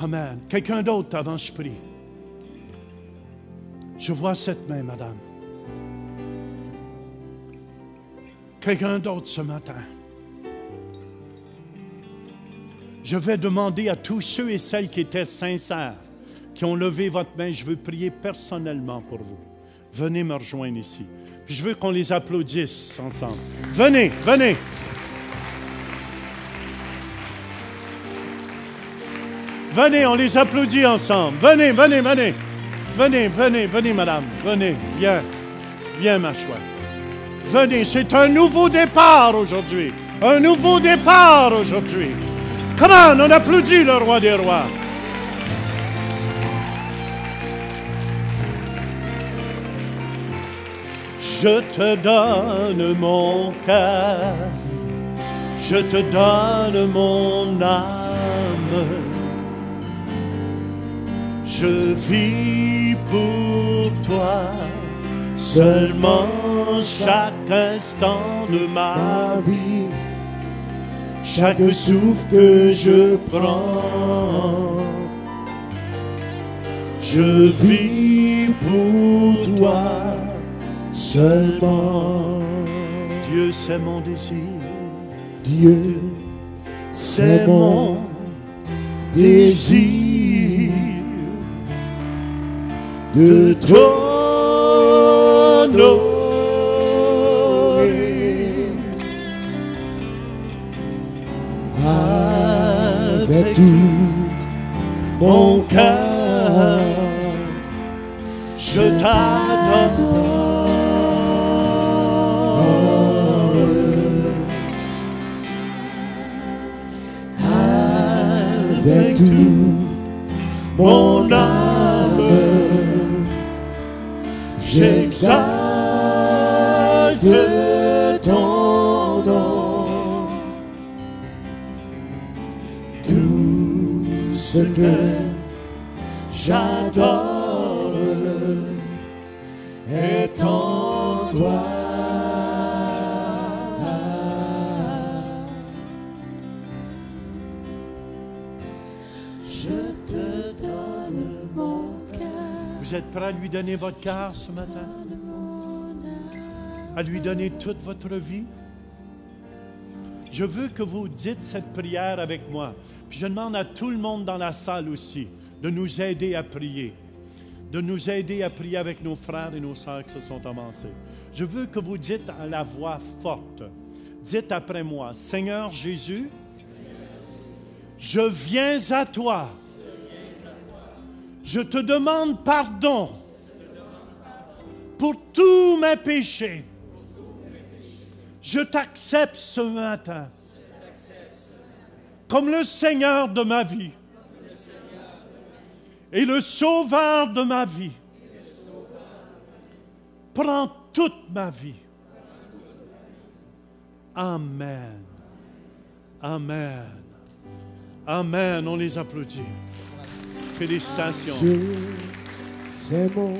Amen. Quelqu'un d'autre avant que je prie. Je vois cette main, madame. Quelqu'un d'autre ce matin. Je vais demander à tous ceux et celles qui étaient sincères, qui ont levé votre main, je veux prier personnellement pour vous. Venez me rejoindre ici. Puis je veux qu'on les applaudisse ensemble. Venez, venez. Venez, on les applaudit ensemble. Venez, venez, venez. Venez, venez, venez, madame. Venez, viens. Viens, ma chouette. Venez, c'est un nouveau départ aujourd'hui. Un nouveau départ aujourd'hui. Come on, on applaudit le roi des rois. Je te donne mon cœur, je te donne mon âme. Je vis pour toi, seulement chaque instant de ma vie, chaque souffle que je prends. Je vis pour toi, seulement. Dieu, c'est mon désir. Dieu, c'est mon désir de t'honorer avec tout mon cœur. Je t'adore. Avec tout mon âme, j'exalte ton nom. Tout ce que j'adore est en toi. Vous êtes prêts à lui donner votre cœur ce matin? À lui donner toute votre vie? Je veux que vous dites cette prière avec moi. Puis je demande à tout le monde dans la salle aussi de nous aider à prier. De nous aider à prier avec nos frères et nos sœurs qui se sont avancés. Je veux que vous dites à la voix forte. Dites après moi, Seigneur Jésus, je viens à toi. Je te demande pardon pour tous mes péchés. Je t'accepte ce matin comme le Seigneur de ma vie et le Sauveur de ma vie. Prends toute ma vie. Amen. Amen. Amen. On les applaudit. Félicitations. Dieu, c'est mon